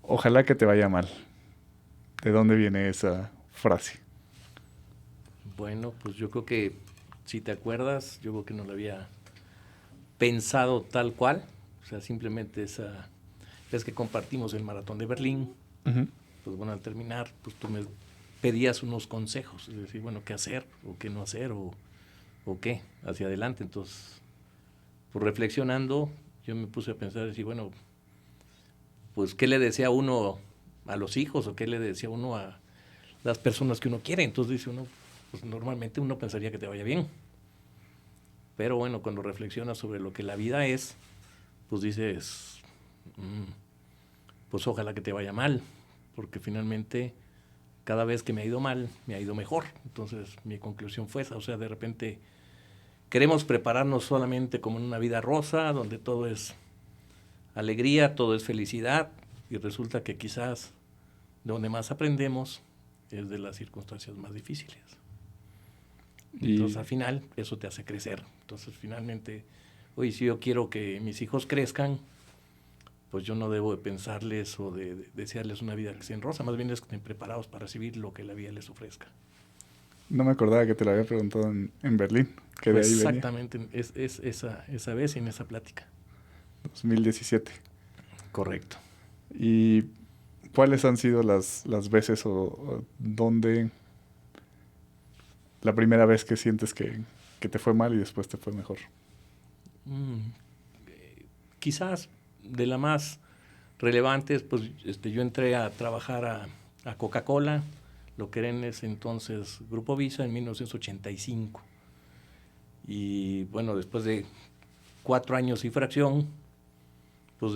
Ojalá que te vaya mal. ¿De dónde viene esa frase? Bueno, pues yo creo que, si te acuerdas, yo creo que no lo había pensado tal cual. O sea, simplemente esa vez que compartimos el maratón de Berlín, Ujú. pues bueno, al terminar, pues tú me pedías unos consejos, es decir, bueno, qué hacer o qué no hacer o qué hacia adelante. Entonces, pues reflexionando, yo me puse a pensar, decir, bueno, pues qué le decía uno a los hijos o qué le decía uno a las personas que uno quiere. Entonces dice uno, pues normalmente uno pensaría que te vaya bien. Pero bueno, cuando reflexionas sobre lo que la vida es, pues dices, pues ojalá que te vaya mal, porque finalmente cada vez que me ha ido mal, me ha ido mejor. Entonces mi conclusión fue esa, o sea, de repente queremos prepararnos solamente como en una vida rosa, donde todo es alegría, todo es felicidad, y resulta que quizás donde más aprendemos es de las circunstancias más difíciles. Entonces Y al final eso te hace crecer. Entonces finalmente, oye, si yo quiero que mis hijos crezcan, pues yo no debo de pensarles o de desearles una vida que sea en rosa, más bien es que estén preparados para recibir lo que la vida les ofrezca. no me acordaba que te lo había preguntado en Berlín, que de Pues ahí venía, exactamente es esa vez en esa plática. 2017. Correcto. ¿Y cuáles han sido las veces o dónde la primera vez que sientes que te fue mal y después te fue mejor? Mm, Quizás de la más relevantes, pues yo entré a trabajar a Coca-Cola, lo que era en ese entonces Grupo Visa, en 1985. Y bueno, después de 4 años y fracción, pues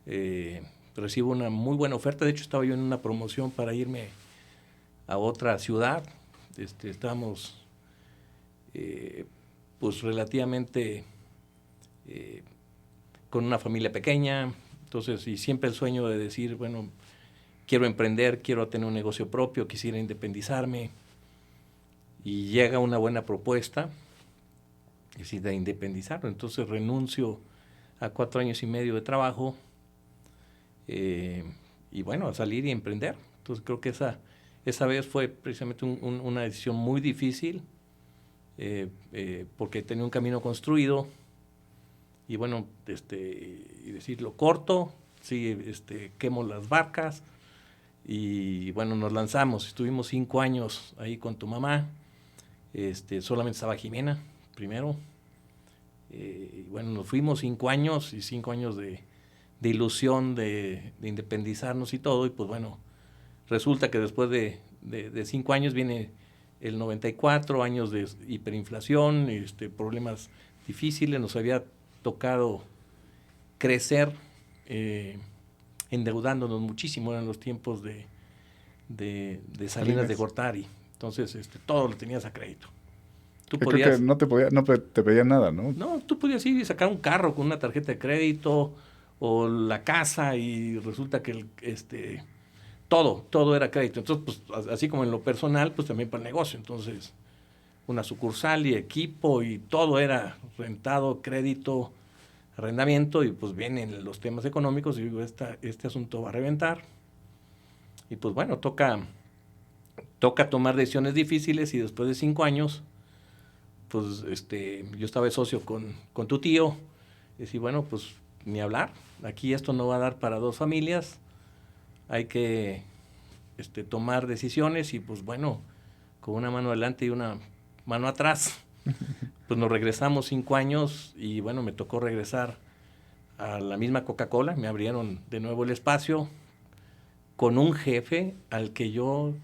eh, recibo una muy buena oferta. De hecho, estaba yo en una promoción para irme a otra ciudad. Estábamos pues relativamente eh, con una familia pequeña, entonces, y siempre el sueño de decir, bueno, quiero emprender, quiero tener un negocio propio, quisiera independizarme, y llega una buena propuesta, es decir, de independizarlo. Entonces renuncio a 4 años y medio de trabajo, eh, y bueno, a salir y emprender. Entonces creo que esa vez fue precisamente una decisión muy difícil, porque tenía un camino construido, y bueno, y decirlo corto, sí, quemo las barcas, y bueno, nos lanzamos. Estuvimos 5 años ahí con tu mamá. Solamente estaba Jimena primero. Y bueno, nos fuimos 5 años y 5 años de ilusión de independizarnos y todo. Y pues bueno, resulta que después de 5 años viene el 94, años de hiperinflación, problemas difíciles. Nos había tocado crecer, eh, endeudándonos muchísimo. Eran los tiempos de Salinas de Salines. Gortari. Entonces, todo lo tenías a crédito. Tú Que creo que podías, no te podía, no te pedían nada, ¿no? no, tú podías ir y sacar un carro con una tarjeta de crédito o la casa, y resulta que todo era crédito. Entonces, pues así como en lo personal, pues también para el negocio. Entonces, una sucursal y equipo y todo era rentado, crédito, arrendamiento, y pues vienen los temas económicos y digo, este asunto va a reventar. Y pues bueno, toca tomar decisiones difíciles, y después de 5 años, pues yo estaba de socio con tu tío, y decir, bueno, pues ni hablar, aquí esto no va a dar para dos familias, hay que tomar decisiones, y pues bueno, con una mano adelante y una mano atrás, pues nos regresamos 5 años, y bueno, me tocó regresar a la misma Coca-Cola. Me abrieron de nuevo el espacio con un jefe al que yo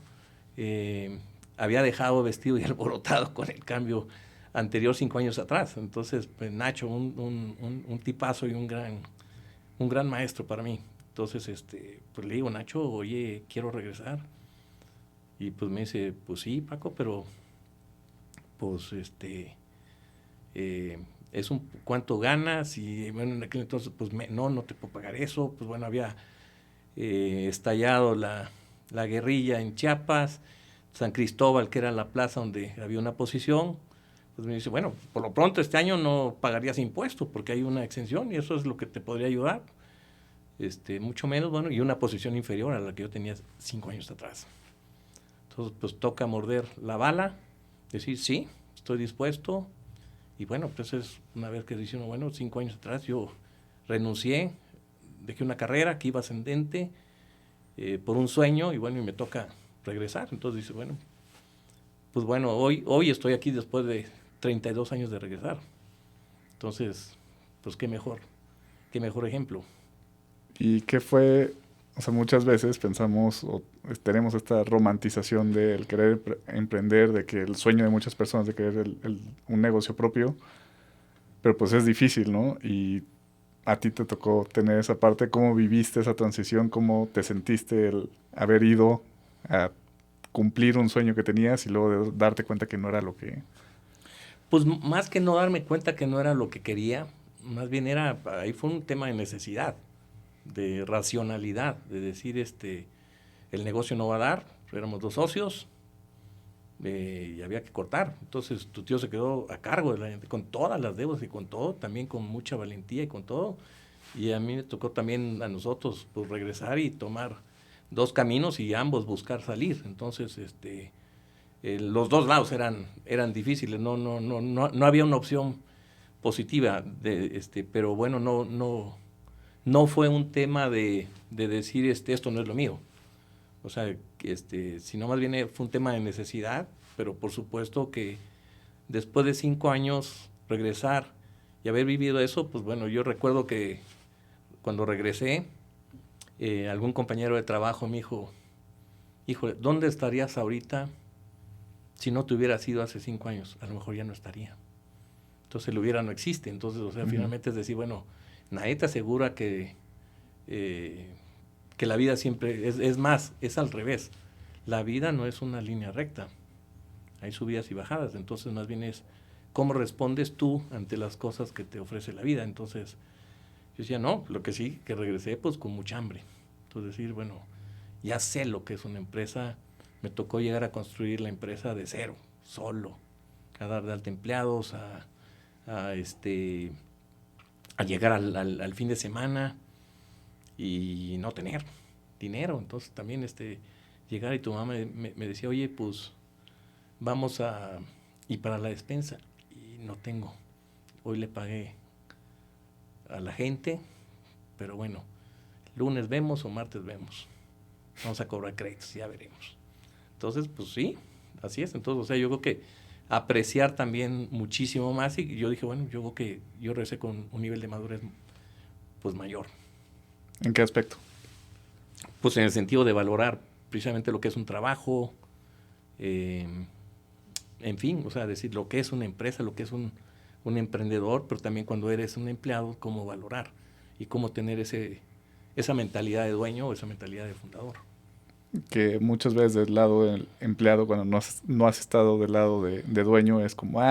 eh, había dejado vestido y alborotado con el cambio anterior 5 años atrás. Entonces, pues Nacho, un tipazo y un gran maestro para mí. Entonces, pues le digo, Nacho, oye, quiero regresar. Y pues me dice, pues sí, Paco, pero pues eh, es cuánto ganas. Y bueno, en aquel entonces, pues no te puedo pagar eso. Pues bueno, había estallado la guerrilla en Chiapas, San Cristóbal, que era la plaza donde había una posición. Pues me dice, bueno, por lo pronto este año no pagarías impuestos porque hay una exención, y eso es lo que te podría ayudar. mucho menos, bueno, y una posición inferior a la que yo tenía 5 años atrás. Entonces, pues toca morder la bala, decir, sí, estoy dispuesto. Y bueno, pues es una vez que dice uno, bueno, 5 años atrás yo renuncié, dejé una carrera que iba ascendente por un sueño y bueno, y me toca regresar. Entonces dice, bueno, pues bueno, hoy estoy aquí después de 32 años de regresar. Entonces, pues qué mejor ejemplo. ¿Y qué fue? O sea, muchas veces pensamos o tenemos esta romantización del querer emprender, de que el sueño de muchas personas de querer un negocio propio, pero pues es difícil, ¿no? Y a ti te tocó tener esa parte. ¿Cómo viviste esa transición? ¿Cómo te sentiste el haber ido a cumplir un sueño que tenías y luego de darte cuenta que no era lo que... Pues más que no darme cuenta que no era lo que quería, más bien ahí fue un tema de necesidad, de racionalidad, de decir, el negocio no va a dar, éramos 2 socios y había que cortar. Entonces tu tío se quedó a cargo con todas las deudas y con todo, también con mucha valentía y con todo. Y a mí me tocó también a nosotros pues, regresar y tomar 2 caminos y ambos buscar salir. Entonces, los 2 lados eran difíciles, no había una opción positiva, pero bueno, no fue un tema de decir esto no es lo mío. O sea, sino más bien fue un tema de necesidad, pero por supuesto que después de 5 años regresar y haber vivido eso, pues bueno, yo recuerdo que cuando regresé, algún compañero de trabajo me dijo, híjole, ¿dónde estarías ahorita si no te hubieras ido hace 5 años? A lo mejor ya no estaría. Entonces el hubiera no existe. Entonces, o sea, finalmente es decir, bueno, nadie te asegura que la vida siempre, es más, es al revés. La vida no es una línea recta. Hay subidas y bajadas. Entonces, más bien es cómo respondes tú ante las cosas que te ofrece la vida. Entonces, yo decía, no, lo que sí, que regresé pues con mucha hambre. Entonces, decir, bueno, ya sé lo que es una empresa. Me tocó llegar a construir la empresa de cero, solo, a dar de alta empleados, a llegar al fin de semana y no tener dinero. Entonces también llegar y tu mamá me decía, oye, pues vamos y para la despensa. Y no tengo. Hoy le pagué a la gente, pero bueno, lunes vemos o martes vemos. Vamos a cobrar créditos, ya veremos. Entonces, pues sí, así es. Entonces, o sea, yo creo que apreciar también muchísimo más y yo dije, bueno, yo creo que yo regresé con un nivel de madurez pues mayor. ¿En qué aspecto? Pues en el sentido de valorar precisamente lo que es un trabajo, en fin, o sea, decir lo que es una empresa, lo que es un emprendedor, pero también cuando eres un empleado, cómo valorar y cómo tener esa mentalidad de dueño o esa mentalidad de fundador. Que muchas veces del lado del empleado, cuando no has estado del lado de dueño, es como,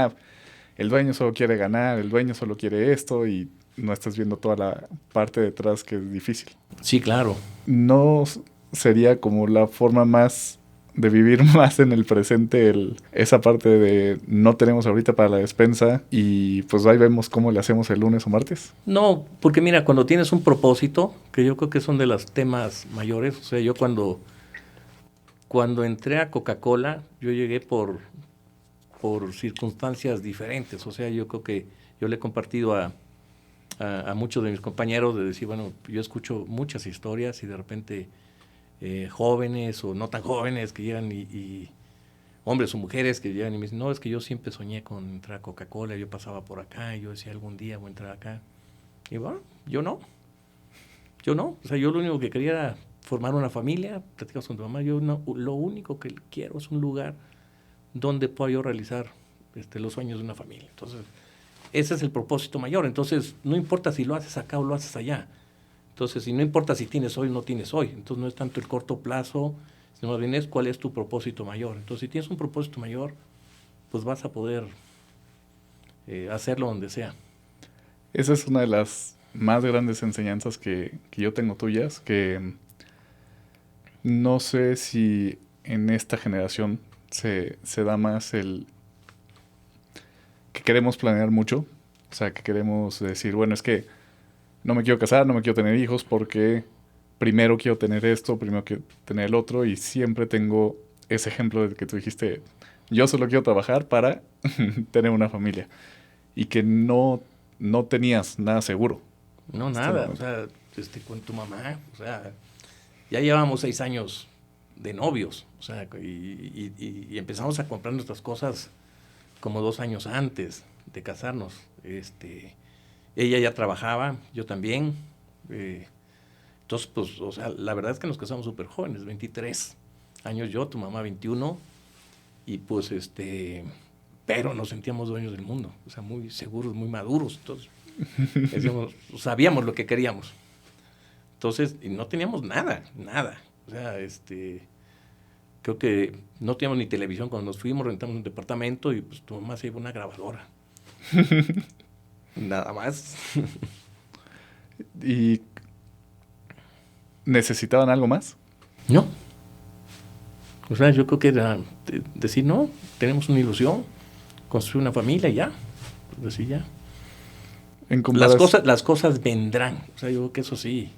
el dueño solo quiere ganar, el dueño solo quiere esto y no estás viendo toda la parte detrás que es difícil. Sí, claro. ¿No sería como la forma más de vivir más en el presente esa parte de no tenemos ahorita para la despensa y pues ahí vemos cómo le hacemos el lunes o martes? No, porque mira, cuando tienes un propósito, que yo creo que son de los temas mayores, o sea, yo cuando entré a Coca-Cola, yo llegué por circunstancias diferentes. O sea, yo creo que yo le he compartido a muchos de mis compañeros de decir, bueno, yo escucho muchas historias y de repente jóvenes o no tan jóvenes que llegan y hombres o mujeres que llegan y me dicen, no, es que yo siempre soñé con entrar a Coca-Cola, yo pasaba por acá y yo decía, algún día voy a entrar acá. Y bueno, yo no. O sea, yo lo único que quería era formar una familia, platicamos con tu mamá, yo no, lo único que quiero es un lugar donde pueda yo realizar los sueños de una familia. Entonces, ese es el propósito mayor. Entonces, no importa si lo haces acá o lo haces allá. Entonces, y no importa si tienes hoy o no tienes hoy. Entonces, no es tanto el corto plazo, sino más bien es cuál es tu propósito mayor. Entonces, si tienes un propósito mayor, pues vas a poder hacerlo donde sea. Esa es una de las más grandes enseñanzas que yo tengo tuyas, que no sé si en esta generación se da más el que queremos planear mucho, o sea, que queremos decir, bueno, es que no me quiero casar, no me quiero tener hijos porque primero quiero tener esto, primero quiero tener el otro, y siempre tengo ese ejemplo de que tú dijiste, yo solo quiero trabajar para tener una familia, y que no tenías nada seguro. No, nada, o sea, con tu mamá, o sea, ya llevamos 6 años de novios, o sea, y empezamos a comprar nuestras cosas como 2 años antes de casarnos. Ella ya trabajaba, yo también. Entonces, pues, o sea, la verdad es que nos casamos súper jóvenes, 23 años yo, tu mamá 21, y pues, pero nos sentíamos dueños del mundo, o sea, muy seguros, muy maduros, entonces, sabíamos lo que queríamos. Entonces, y no teníamos nada, o sea, creo que no teníamos ni televisión. Cuando nos fuimos, rentamos un departamento y pues tu mamá se llevó una grabadora. Nada más. ¿Y necesitaban algo más? No. O sea, yo creo que era decir, no, tenemos una ilusión, construir una familia y ya. Pues decir ya. Las cosas vendrán. O sea, yo creo que eso sí,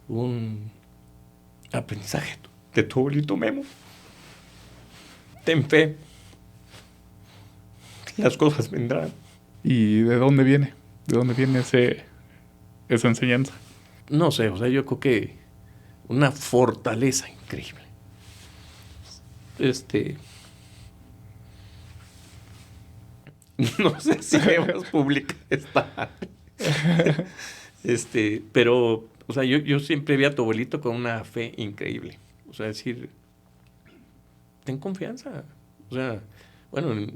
un aprendizaje de tu abuelito Memo. Ten fe. Las cosas vendrán. ¿Y de dónde viene? ¿De dónde viene esa enseñanza? No sé, o sea, yo creo que una fortaleza increíble. No sé si debemos publicar esta. Pero, o sea, yo siempre vi a tu abuelito con una fe increíble. O sea, decir, ten confianza. O sea, bueno,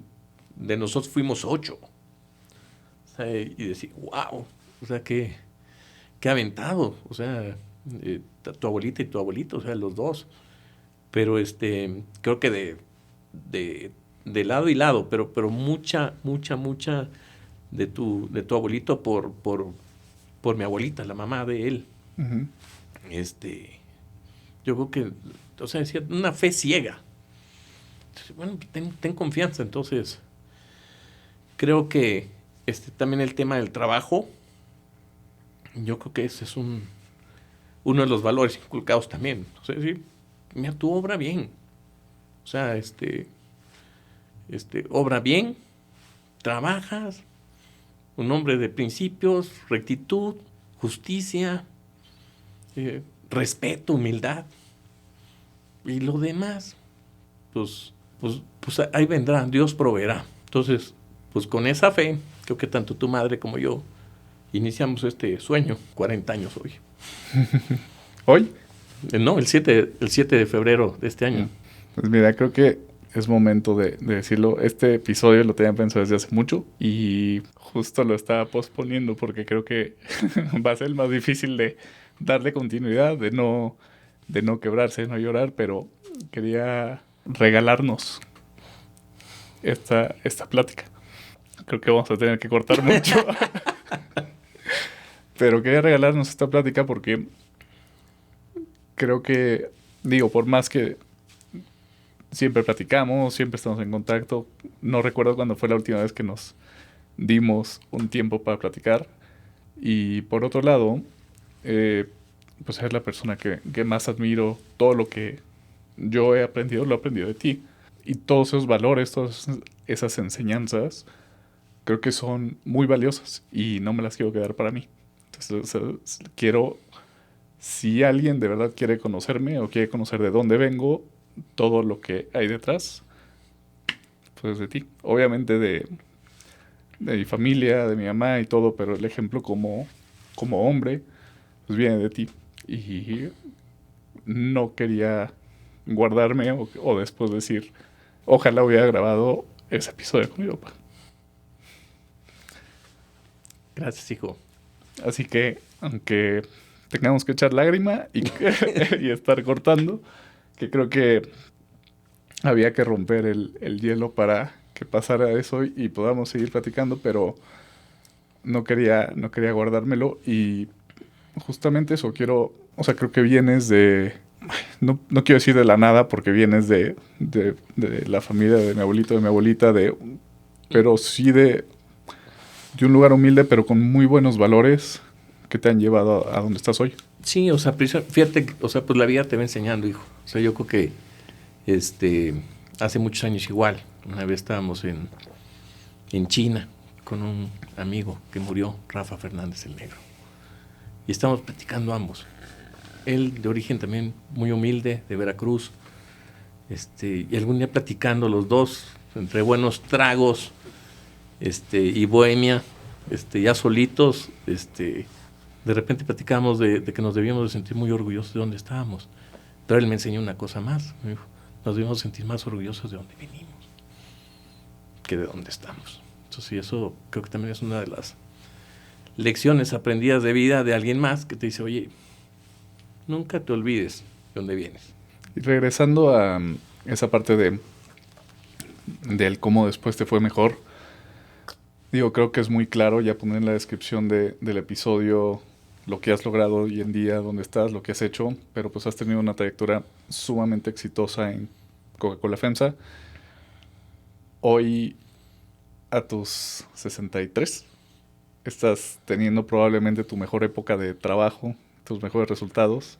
de nosotros fuimos 8. O sea, y decir, wow, o sea, qué aventado. O sea, tu abuelita y tu abuelito, o sea, los dos. Pero creo que de lado y lado, pero mucha de tu abuelito por mi abuelita, la mamá de él. Uh-huh. Yo creo que, o sea, decía, una fe ciega. Entonces, bueno, ten confianza. Entonces, creo que también el tema del trabajo, yo creo que ese es uno de los valores inculcados también. O sea, decir, mira, tú obra bien. O sea, obra bien, trabajas, un hombre de principios, rectitud, justicia, respeto, humildad. Y lo demás, pues ahí vendrá, Dios proveerá. Entonces, pues con esa fe, creo que tanto tu madre como yo iniciamos este sueño, 40 años hoy. ¿Hoy? No, el 7 de febrero de este año. Pues mira, creo que es momento de decirlo. Este episodio lo tenía pensado desde hace mucho y justo lo estaba posponiendo porque creo que va a ser el más difícil de darle continuidad, de no quebrarse, de no llorar, pero quería regalarnos esta plática. Creo que vamos a tener que cortar mucho. Pero quería regalarnos esta plática porque creo que, por más que siempre platicamos, siempre estamos en contacto, no recuerdo cuándo fue la última vez que nos dimos un tiempo para platicar. Y por otro lado, pues eres la persona que más admiro. Todo lo que yo he aprendido, lo he aprendido de ti. Y todos esos valores, todas esas enseñanzas, creo que son muy valiosas y no me las quiero quedar para mí. Entonces, quiero, si alguien de verdad quiere conocerme o quiere conocer de dónde vengo, todo lo que hay detrás, pues de ti. Obviamente de mi familia, de mi mamá y todo, pero el ejemplo como hombre, pues viene de ti. Y no quería guardarme o después decir, ojalá hubiera grabado ese episodio con mi papá. Gracias, hijo. Así que, aunque tengamos que echar lágrima y estar cortando, que creo que había que romper el hielo para que pasara eso y podamos seguir platicando, pero no quería guardármelo. Y justamente eso, creo que vienes de, no quiero decir de la nada, porque vienes de la familia de mi abuelito, de mi abuelita, pero sí de un lugar humilde, pero con muy buenos valores, que te han llevado a donde estás hoy. Sí, o sea, fíjate, o sea, pues la vida te va enseñando, hijo. O sea, yo creo que hace muchos años igual, una vez estábamos en China con un amigo que murió, Rafa Fernández el Negro. Y estábamos platicando ambos. Él de origen también muy humilde, de Veracruz. Y algún día platicando los dos, entre buenos tragos y bohemia, ya solitos, de repente platicábamos de que nos debíamos de sentir muy orgullosos de donde estábamos. Pero él me enseñó una cosa más, me dijo, nos debemos sentir más orgullosos de donde venimos que de donde estamos. Entonces, eso creo que también es una de las lecciones aprendidas de vida de alguien más que te dice, oye, nunca te olvides de dónde vienes. Y regresando a esa parte del cómo después te fue mejor, digo, creo que es muy claro ya poner en la descripción del episodio lo que has logrado hoy en día, dónde estás, lo que has hecho, pero pues has tenido una trayectoria sumamente exitosa en Coca-Cola FEMSA. Hoy, a tus 63, estás teniendo probablemente tu mejor época de trabajo, tus mejores resultados,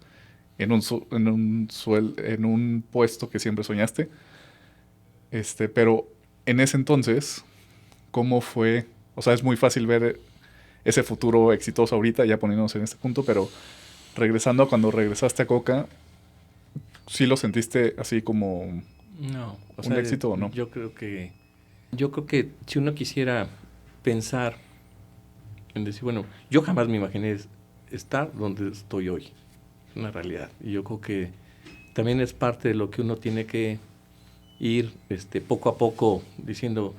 en un puesto que siempre soñaste. Pero en ese entonces, ¿cómo fue? O sea, es muy fácil ver ese futuro exitoso ahorita, ya poniéndonos en este punto, pero regresando a cuando regresaste a Coca, ¿sí lo sentiste así como un éxito o no? Yo creo que si uno quisiera pensar en decir, bueno, yo jamás me imaginé estar donde estoy hoy. Es una realidad. Y yo creo que también es parte de lo que uno tiene que ir poco a poco diciendo,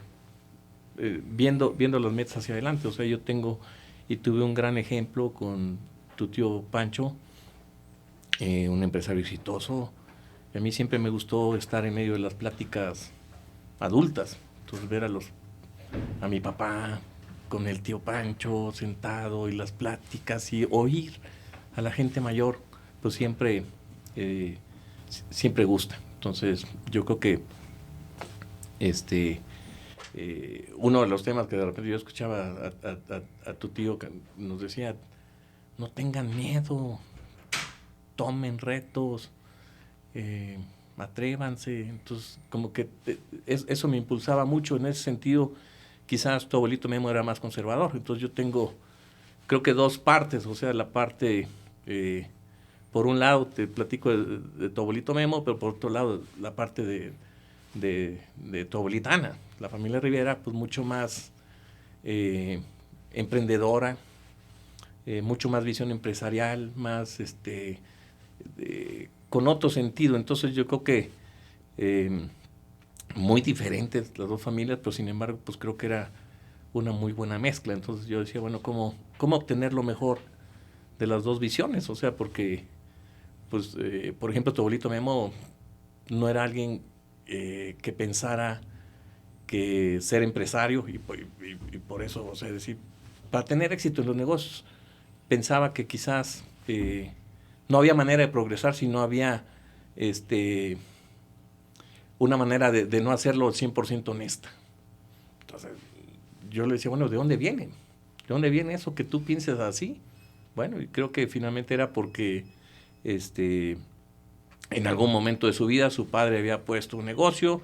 viendo las metas hacia adelante. O sea, yo tuve un gran ejemplo con tu tío Pancho, un empresario exitoso. Y a mí siempre me gustó estar en medio de las pláticas adultas. Entonces, ver a mi papá con el tío Pancho sentado y las pláticas y oír a la gente mayor, pues siempre gusta. Entonces, yo creo que uno de los temas que de repente yo escuchaba a tu tío que nos decía, no tengan miedo, tomen retos, atrévanse. Entonces, como que eso me impulsaba mucho en ese sentido. Quizás tu abuelito Memo era más conservador, entonces yo tengo, creo que dos partes, o sea, la parte, por un lado te platico de tu abuelito Memo, pero por otro lado la parte de tu abuelita Ana, la familia Rivera, pues mucho más emprendedora, mucho más visión empresarial, más con otro sentido. Entonces yo creo que muy diferentes las dos familias, pero sin embargo pues creo que era una muy buena mezcla. Entonces yo decía, bueno, ¿cómo obtener lo mejor de las dos visiones? O sea, porque pues por ejemplo tu abuelito Memo no era alguien que pensara que ser empresario y por eso, o sea, decir, para tener éxito en los negocios, pensaba que quizás no había manera de progresar si no había una manera de no hacerlo 100% honesta. Entonces, yo le decía, bueno, ¿de dónde viene? ¿De dónde viene eso que tú pienses así? Bueno, y creo que finalmente era porque en algún momento de su vida su padre había puesto un negocio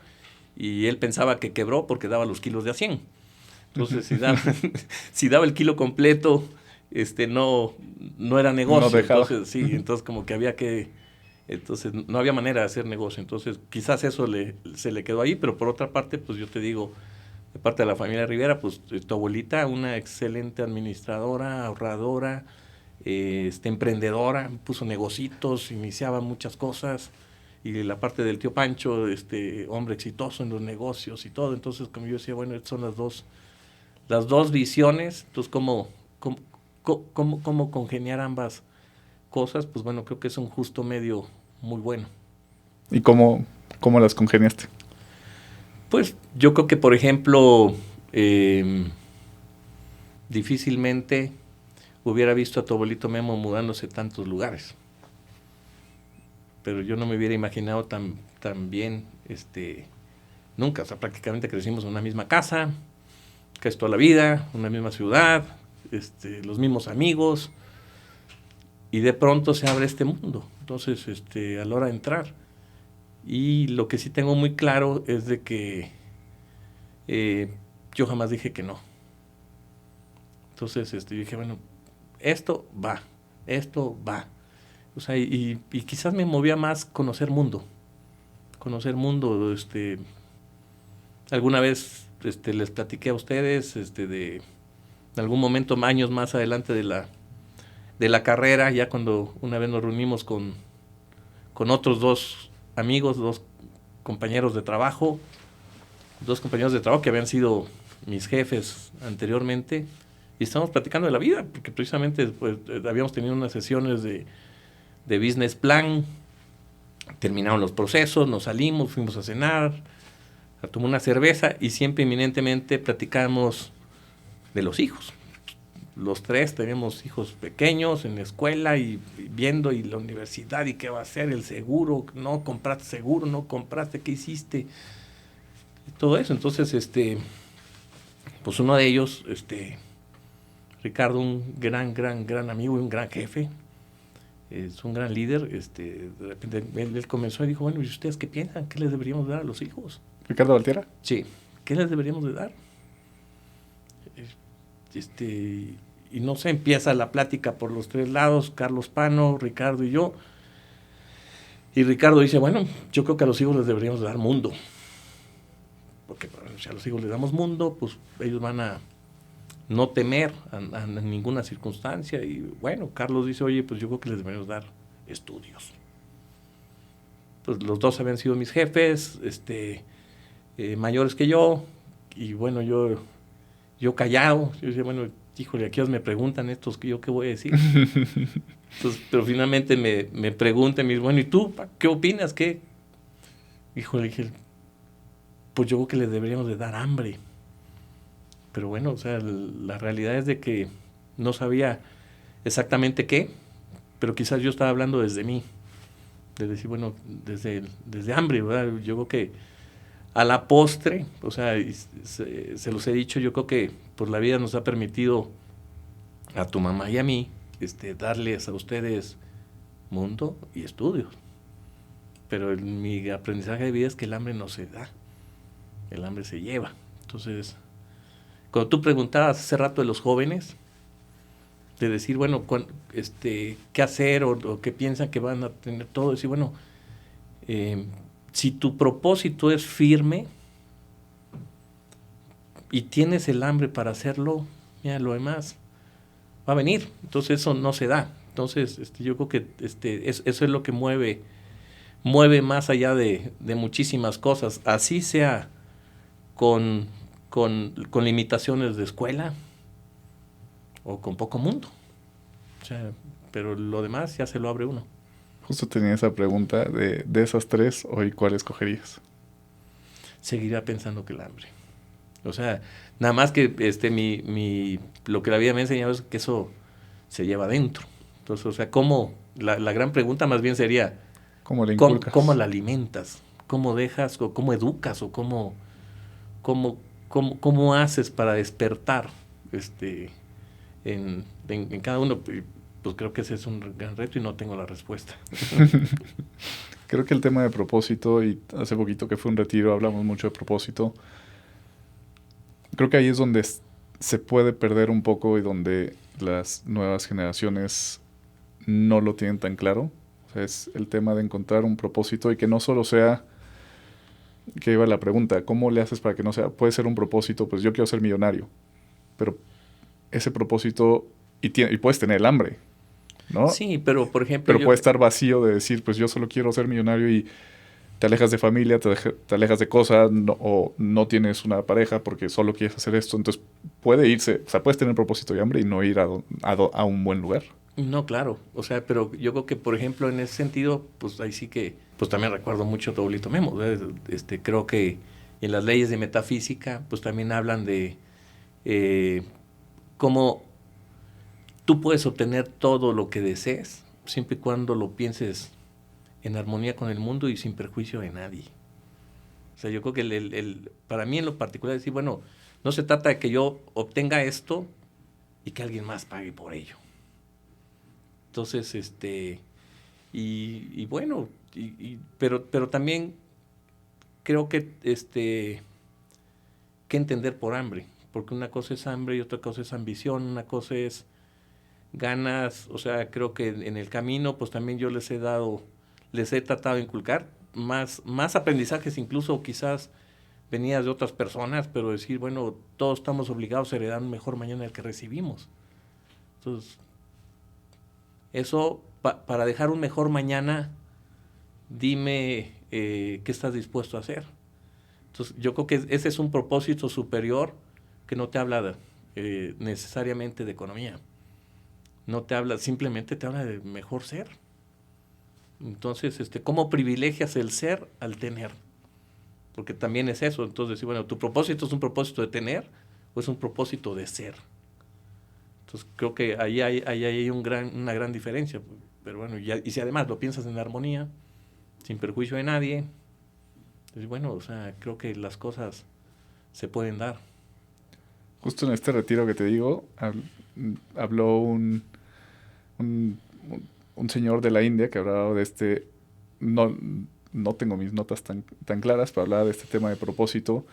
y él pensaba que quebró porque daba los kilos de a 100. Entonces, si daba el kilo completo, no era negocio. No dejaba. Entonces, sí, entonces como que entonces no había manera de hacer negocio. Entonces, quizás eso se le quedó ahí, pero por otra parte, pues yo te digo, de parte de la familia Rivera, pues tu abuelita, una excelente administradora, ahorradora, emprendedora, puso negocitos, iniciaba muchas cosas. Y la parte del tío Pancho, hombre exitoso en los negocios y todo. Entonces, como yo decía, bueno, estas son las dos visiones. Entonces, ¿cómo congeniar ambas cosas? Pues bueno, creo que es un justo medio muy bueno. ¿Y cómo las congeniaste? Pues yo creo que, por ejemplo, difícilmente hubiera visto a tu abuelito Memo mudándose tantos lugares. Pero yo no me hubiera imaginado tan bien, nunca. O sea, prácticamente crecimos en una misma casa, casi toda la vida, una misma ciudad, los mismos amigos. y de pronto se abre este mundo. Entonces, a la hora de entrar. Y lo que sí tengo muy claro es de que yo jamás dije que no. Entonces, yo dije, bueno, esto va. O sea, y quizás me movía más conocer mundo. Alguna vez les platiqué a ustedes de algún momento, años más adelante de la carrera, ya cuando una vez nos reunimos con otros dos amigos, dos compañeros de trabajo que habían sido mis jefes anteriormente, y estábamos platicando de la vida, porque precisamente pues, habíamos tenido unas sesiones de business plan, terminaron los procesos, nos salimos, fuimos a cenar, a tomar una cerveza, y siempre eminentemente platicamos de los hijos. Los tres tenemos hijos pequeños en la escuela y viendo y la universidad y qué va a hacer, el seguro, no compraste seguro, no compraste, qué hiciste, y todo eso. Entonces, pues uno de ellos, Ricardo, un gran amigo y un gran jefe, es un gran líder, de repente él comenzó y dijo, bueno, ¿y ustedes qué piensan? ¿Qué les deberíamos dar a los hijos? ¿Ricardo Valtiera? Sí, ¿qué les deberíamos de dar? Y no sé, empieza la plática por los tres lados, Carlos Pano, Ricardo y yo. Y Ricardo dice, bueno, yo creo que a los hijos les deberíamos dar mundo. Porque si a los hijos les damos mundo, pues ellos van a no temer a ninguna circunstancia. Y bueno, Carlos dice, oye, pues yo creo que les deberíamos dar estudios. Pues los dos habían sido mis jefes, mayores que yo. Y bueno, yo callado, yo decía, bueno, híjole, aquí me preguntan estos, ¿yo qué voy a decir? Entonces, pero finalmente me preguntan, me dicen, bueno, ¿y tú? ¿Qué opinas? ¿Qué? Híjole, dije, pues yo creo que les deberíamos de dar hambre. Pero bueno, o sea, la realidad es de que no sabía exactamente qué, pero quizás yo estaba hablando desde mí, de decir, bueno, desde hambre, ¿verdad? Yo creo que a la postre, o sea, se los he dicho, yo creo que pues la vida nos ha permitido a tu mamá y a mí darles a ustedes mundo y estudios. Pero mi aprendizaje de vida es que el hambre no se da, el hambre se lleva. Entonces, cuando tú preguntabas hace rato de los jóvenes, de decir, bueno, qué hacer o qué piensan que van a tener todo, decir, bueno, si tu propósito es firme y tienes el hambre para hacerlo, mira, lo demás va a venir. Entonces eso no se da. Entonces yo creo que eso es lo que mueve más allá de muchísimas cosas. Así sea con limitaciones de escuela o con poco mundo. O sea, pero lo demás ya se lo abre uno. Justo tenía esa pregunta de esas tres, hoy ¿cuál escogerías? Seguirá pensando que el hambre. O sea, nada más que lo que la vida me ha enseñado es que eso se lleva adentro. Entonces, o sea, la gran pregunta más bien sería, ¿Cómo le inculcas? ¿Cómo la alimentas? ¿Cómo dejas o cómo educas o cómo haces para despertar en cada uno? Pues creo que ese es un gran reto y no tengo la respuesta. Creo que el tema de propósito, y hace poquito que fue un retiro, hablamos mucho de propósito. Creo que ahí es donde se puede perder un poco y donde las nuevas generaciones no lo tienen tan claro. O sea, es el tema de encontrar un propósito y que no solo sea, que iba la pregunta, ¿cómo le haces para que no sea? Puede ser un propósito, pues yo quiero ser millonario, pero ese propósito, y puedes tener el hambre, ¿no? Sí, pero por ejemplo... Pero puede estar vacío de decir, pues yo solo quiero ser millonario y te alejas de familia, te alejas de cosas, o no tienes una pareja porque solo quieres hacer esto. Entonces puede irse, o sea, puedes tener propósito y hambre y no ir a un buen lugar. No, claro. O sea, pero yo creo que, por ejemplo, en ese sentido, pues ahí sí que, pues también recuerdo mucho a Teobaldo Memo. Creo que en las leyes de metafísica, pues también hablan de cómo tú puedes obtener todo lo que desees, siempre y cuando lo pienses en armonía con el mundo y sin perjuicio de nadie. O sea, yo creo que para mí en lo particular decir, bueno, no se trata de que yo obtenga esto y que alguien más pague por ello. Entonces, y bueno, pero también creo que entender por hambre, porque una cosa es hambre y otra cosa es ambición, una cosa es ganas, o sea, creo que en el camino, pues también yo les he tratado de inculcar más aprendizajes, incluso quizás venidas de otras personas, pero decir, bueno, todos estamos obligados a heredar un mejor mañana del que recibimos. Entonces, eso, para dejar un mejor mañana, dime qué estás dispuesto a hacer. Entonces, yo creo que ese es un propósito superior que no te habla necesariamente de economía. No te habla, simplemente te habla de mejor ser. Entonces, ¿cómo privilegias el ser al tener? Porque también es eso. Entonces, bueno, ¿tu propósito es un propósito de tener o es un propósito de ser? Entonces, creo que ahí hay una gran diferencia. Pero bueno, y si además lo piensas en armonía, sin perjuicio de nadie, pues bueno, o sea, creo que las cosas se pueden dar. Justo en este retiro que te digo, habló un señor de la India que hablaba de no tengo mis notas tan claras, pero hablaba de este tema de propósito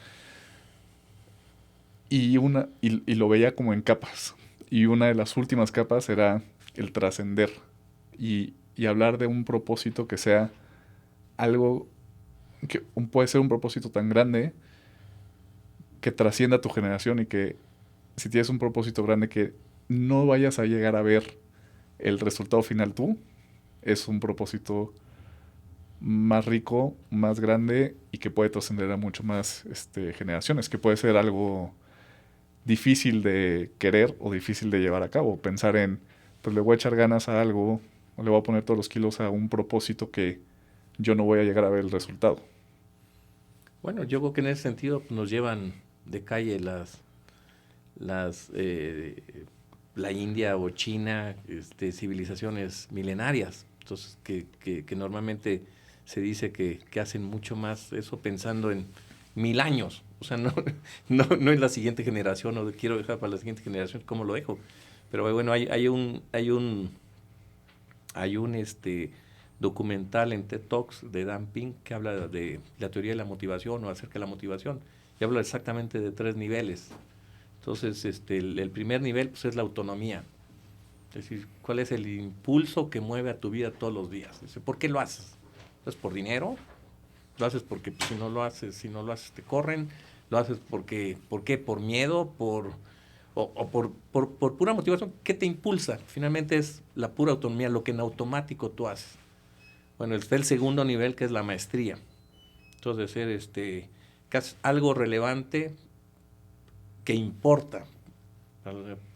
y lo veía como en capas. Y una de las últimas capas era el trascender y hablar de un propósito que sea algo que puede ser un propósito tan grande que trascienda tu generación y que si tienes un propósito grande que no vayas a llegar a ver el resultado final tú, es un propósito más rico, más grande y que puede trascender a mucho más generaciones, que puede ser algo difícil de querer o difícil de llevar a cabo. Pensar en, pues le voy a echar ganas a algo o le voy a poner todos los kilos a un propósito que yo no voy a llegar a ver el resultado. Bueno, yo creo que en ese sentido pues, nos llevan de calle la India o China, civilizaciones milenarias, entonces que normalmente se dice que hacen mucho más eso pensando en 1000 años, o sea, no en la siguiente generación, o quiero dejar para la siguiente generación cómo lo dejo, pero bueno, hay un documental en TED Talks de Dan Pink que habla de la teoría de la motivación o acerca de la motivación, y habla exactamente de 3 niveles. Entonces, el primer nivel pues, es la autonomía. Es decir, ¿cuál es el impulso que mueve a tu vida todos los días? ¿Por qué lo haces? ¿Lo haces por dinero? ¿Lo haces porque pues, si no lo haces te corren? ¿Lo haces ¿por qué? ¿Por miedo? ¿O por pura motivación? ¿Qué te impulsa? Finalmente es la pura autonomía, lo que en automático tú haces. Bueno, está el segundo nivel que es la maestría. Entonces, ser que haces algo relevante que importa,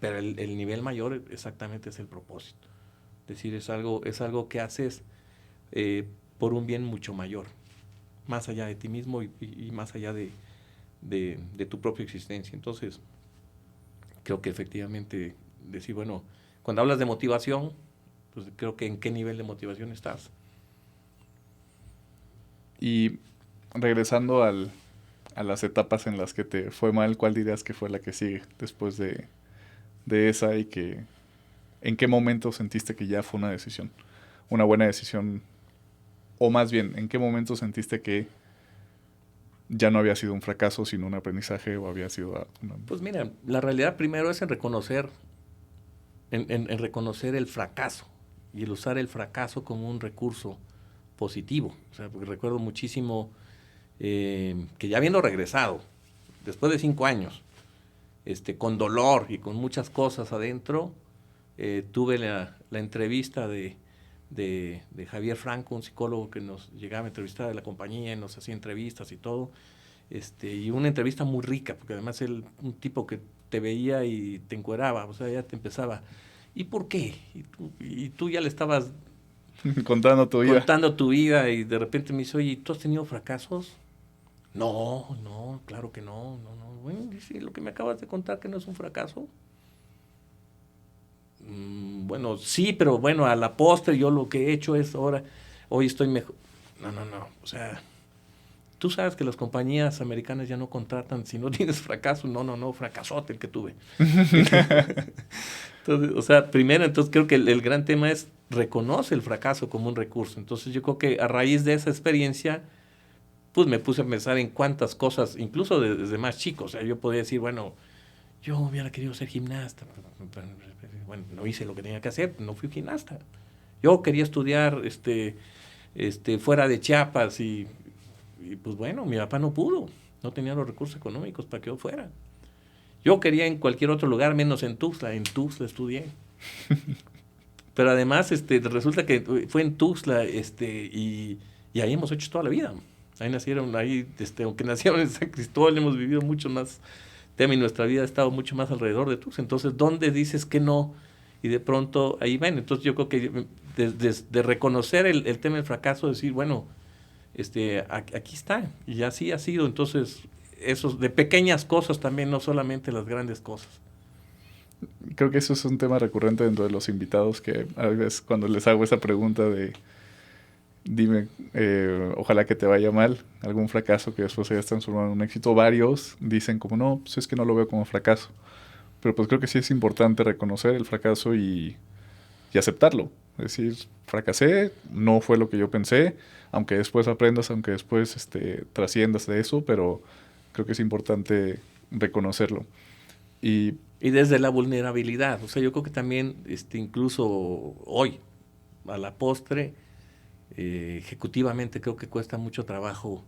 pero el nivel mayor exactamente es el propósito. Es decir, es algo que haces por un bien mucho mayor, más allá de ti mismo y más allá de tu propia existencia. Entonces, creo que efectivamente decir, bueno, cuando hablas de motivación, pues creo que en qué nivel de motivación estás. Y regresando a las etapas en las que te fue mal, ¿cuál dirías que fue la que sigue después de esa y en qué momento sentiste que ya fue una decisión, una buena decisión? O más bien, ¿en qué momento sentiste que ya no había sido un fracaso, sino un aprendizaje o había sido una... Pues mira, la realidad primero es en reconocer el fracaso y el usar el fracaso como un recurso positivo. O sea, porque recuerdo muchísimo que ya habiendo regresado, después de 5 años, con dolor y con muchas cosas adentro, tuve la entrevista de Javier Franco, un psicólogo que nos llegaba a entrevistar de la compañía y nos hacía entrevistas y todo, y una entrevista muy rica, porque además él, un tipo que te veía y te encueraba, o sea, ya te empezaba, ¿y por qué? Y tú ya le estabas contando tu vida y de repente me dice, oye, ¿tú has tenido fracasos? No, claro que no. Bueno, dice, lo que me acabas de contar que no es un fracaso. Bueno, sí, pero bueno, a la postre yo lo que he hecho es hoy estoy mejor. No, o sea, tú sabes que las compañías americanas ya no contratan si no tienes fracaso. No, fracasote el que tuve. Entonces, o sea, primero, entonces creo que el gran tema es reconoce el fracaso como un recurso. Entonces yo creo que a raíz de esa experiencia, pues me puse a pensar en cuántas cosas, incluso desde más chico. O sea, yo podía decir, bueno, yo hubiera querido ser gimnasta. Bueno, no hice lo que tenía que hacer, no fui gimnasta. Yo quería estudiar fuera de Chiapas y pues bueno, mi papá no pudo, no tenía los recursos económicos para que yo fuera. Yo quería en cualquier otro lugar menos en Tuxtla estudié. Pero además resulta que fue en Tuxtla y ahí hemos hecho toda la vida. Ahí nacieron, aunque nacieron en San Cristóbal, hemos vivido mucho más tema y nuestra vida ha estado mucho más alrededor de Tuxtla. Entonces, ¿dónde dices que no? Y de pronto ahí ven. Entonces yo creo que de reconocer el tema del fracaso, decir, bueno, aquí está, y así ha sido. Entonces, esos de pequeñas cosas también, no solamente las grandes cosas. Creo que eso es un tema recurrente dentro de los invitados, que a veces cuando les hago esa pregunta de dime, ojalá que te vaya mal, algún fracaso que después se haya transformado en un éxito, varios dicen como no, pues es que no lo veo como fracaso. Pero pues creo que sí es importante reconocer el fracaso y aceptarlo. Es decir, fracasé, no fue lo que yo pensé, aunque después aprendas, aunque después trasciendas de eso, pero creo que es importante reconocerlo. Y desde la vulnerabilidad, o sea, yo creo que también incluso hoy, a la postre, ejecutivamente creo que cuesta mucho trabajo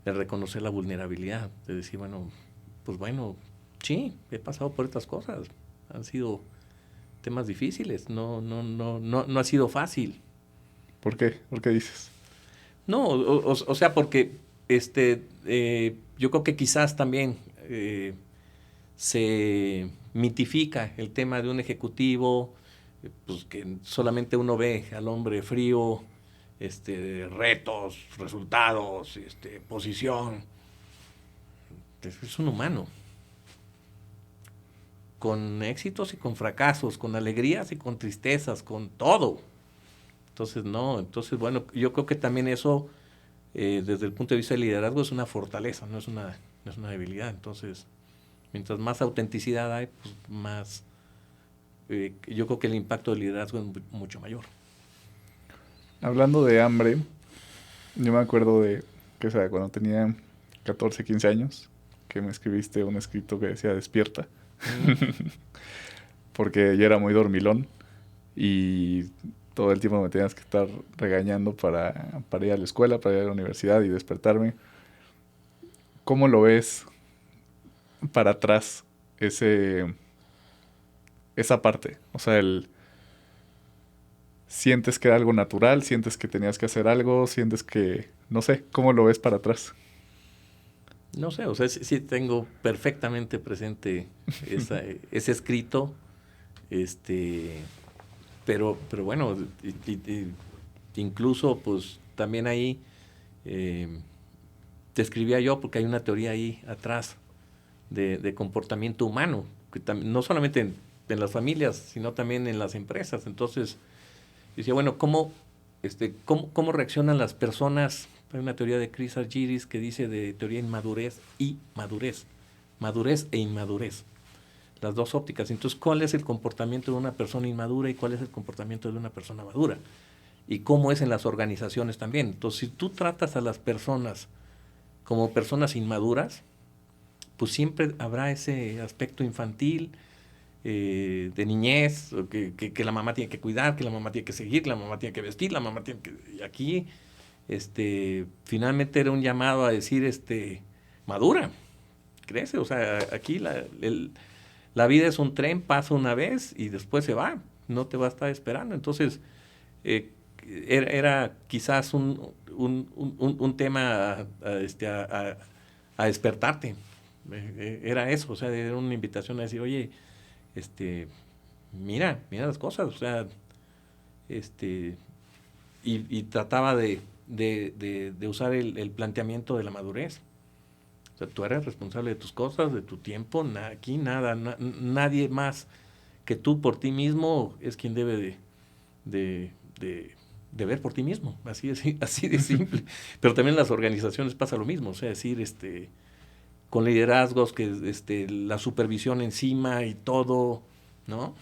el reconocer la vulnerabilidad, de decir, bueno, pues bueno, sí, he pasado por estas cosas, han sido temas difíciles, no ha sido fácil. ¿Por qué? ¿Por qué dices? No, o sea, porque yo creo que quizás también se mitifica el tema de un ejecutivo, pues que solamente uno ve al hombre frío, retos, resultados, posición. Es un humano, con éxitos y con fracasos, con alegrías y con tristezas, con todo. Entonces bueno, yo creo que también eso, desde el punto de vista del liderazgo, es una fortaleza, no es una debilidad. Entonces, mientras más autenticidad hay, pues más, yo creo que el impacto del liderazgo es mucho mayor. Hablando de hambre, yo me acuerdo de que sea, cuando tenía 14, 15 años, que me escribiste un escrito que decía despierta. Porque yo era muy dormilón y todo el tiempo me tenías que estar regañando para ir a la escuela, para ir a la universidad y despertarme. ¿Cómo lo ves para atrás esa parte? O sea, ¿sientes que era algo natural? ¿Sientes que tenías que hacer algo? ¿Sientes que, no sé, cómo lo ves para atrás? No sé, o sea, sí tengo perfectamente presente ese escrito, pero bueno, incluso pues también ahí te escribía yo porque hay una teoría ahí atrás de comportamiento humano, que no solamente en las familias, sino también en las empresas. Entonces, decía, bueno, ¿cómo reaccionan las personas? Hay una teoría de Chris Argyris que dice de teoría inmadurez y madurez e inmadurez, las dos ópticas. Entonces, ¿cuál es el comportamiento de una persona inmadura y cuál es el comportamiento de una persona madura? Y cómo es en las organizaciones también. Entonces, si tú tratas a las personas como personas inmaduras, pues siempre habrá ese aspecto infantil, de niñez, que la mamá tiene que cuidar, que la mamá tiene que seguir, que la mamá tiene que vestir, la mamá tiene que... Y aquí, finalmente era un llamado a decir, madura, crece. O sea, aquí la vida es un tren, pasa una vez y después se va, no te va a estar esperando. Entonces, era quizás un tema a despertarte. Era eso, o sea, era una invitación a decir, oye, mira las cosas, o sea, y trataba de usar el planteamiento de la madurez. O sea, tú eres responsable de tus cosas, de tu tiempo, aquí nadie más que tú por ti mismo es quien debe de ver por ti mismo, así de simple. Pero también en las organizaciones pasa lo mismo, o sea, decir, con liderazgos, que la supervisión encima y todo, ¿no?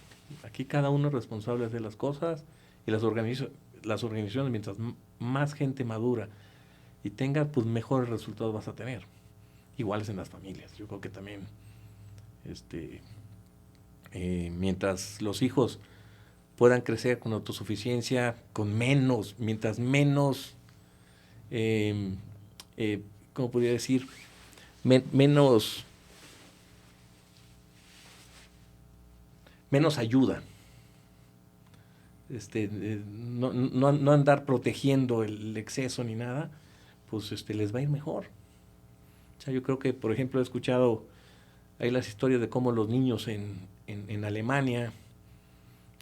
Aquí cada uno es responsable de hacer las cosas, Y las organizaciones, mientras más gente madura y tenga, pues mejores resultados vas a tener. Iguales en las familias. Yo creo que también, mientras los hijos puedan crecer con autosuficiencia, mientras menos, ¿cómo podría decir? Menos ayuda. No andar protegiendo el exceso ni nada, pues les va a ir mejor. O sea, yo creo que, por ejemplo, he escuchado ahí las historias de cómo los niños en Alemania,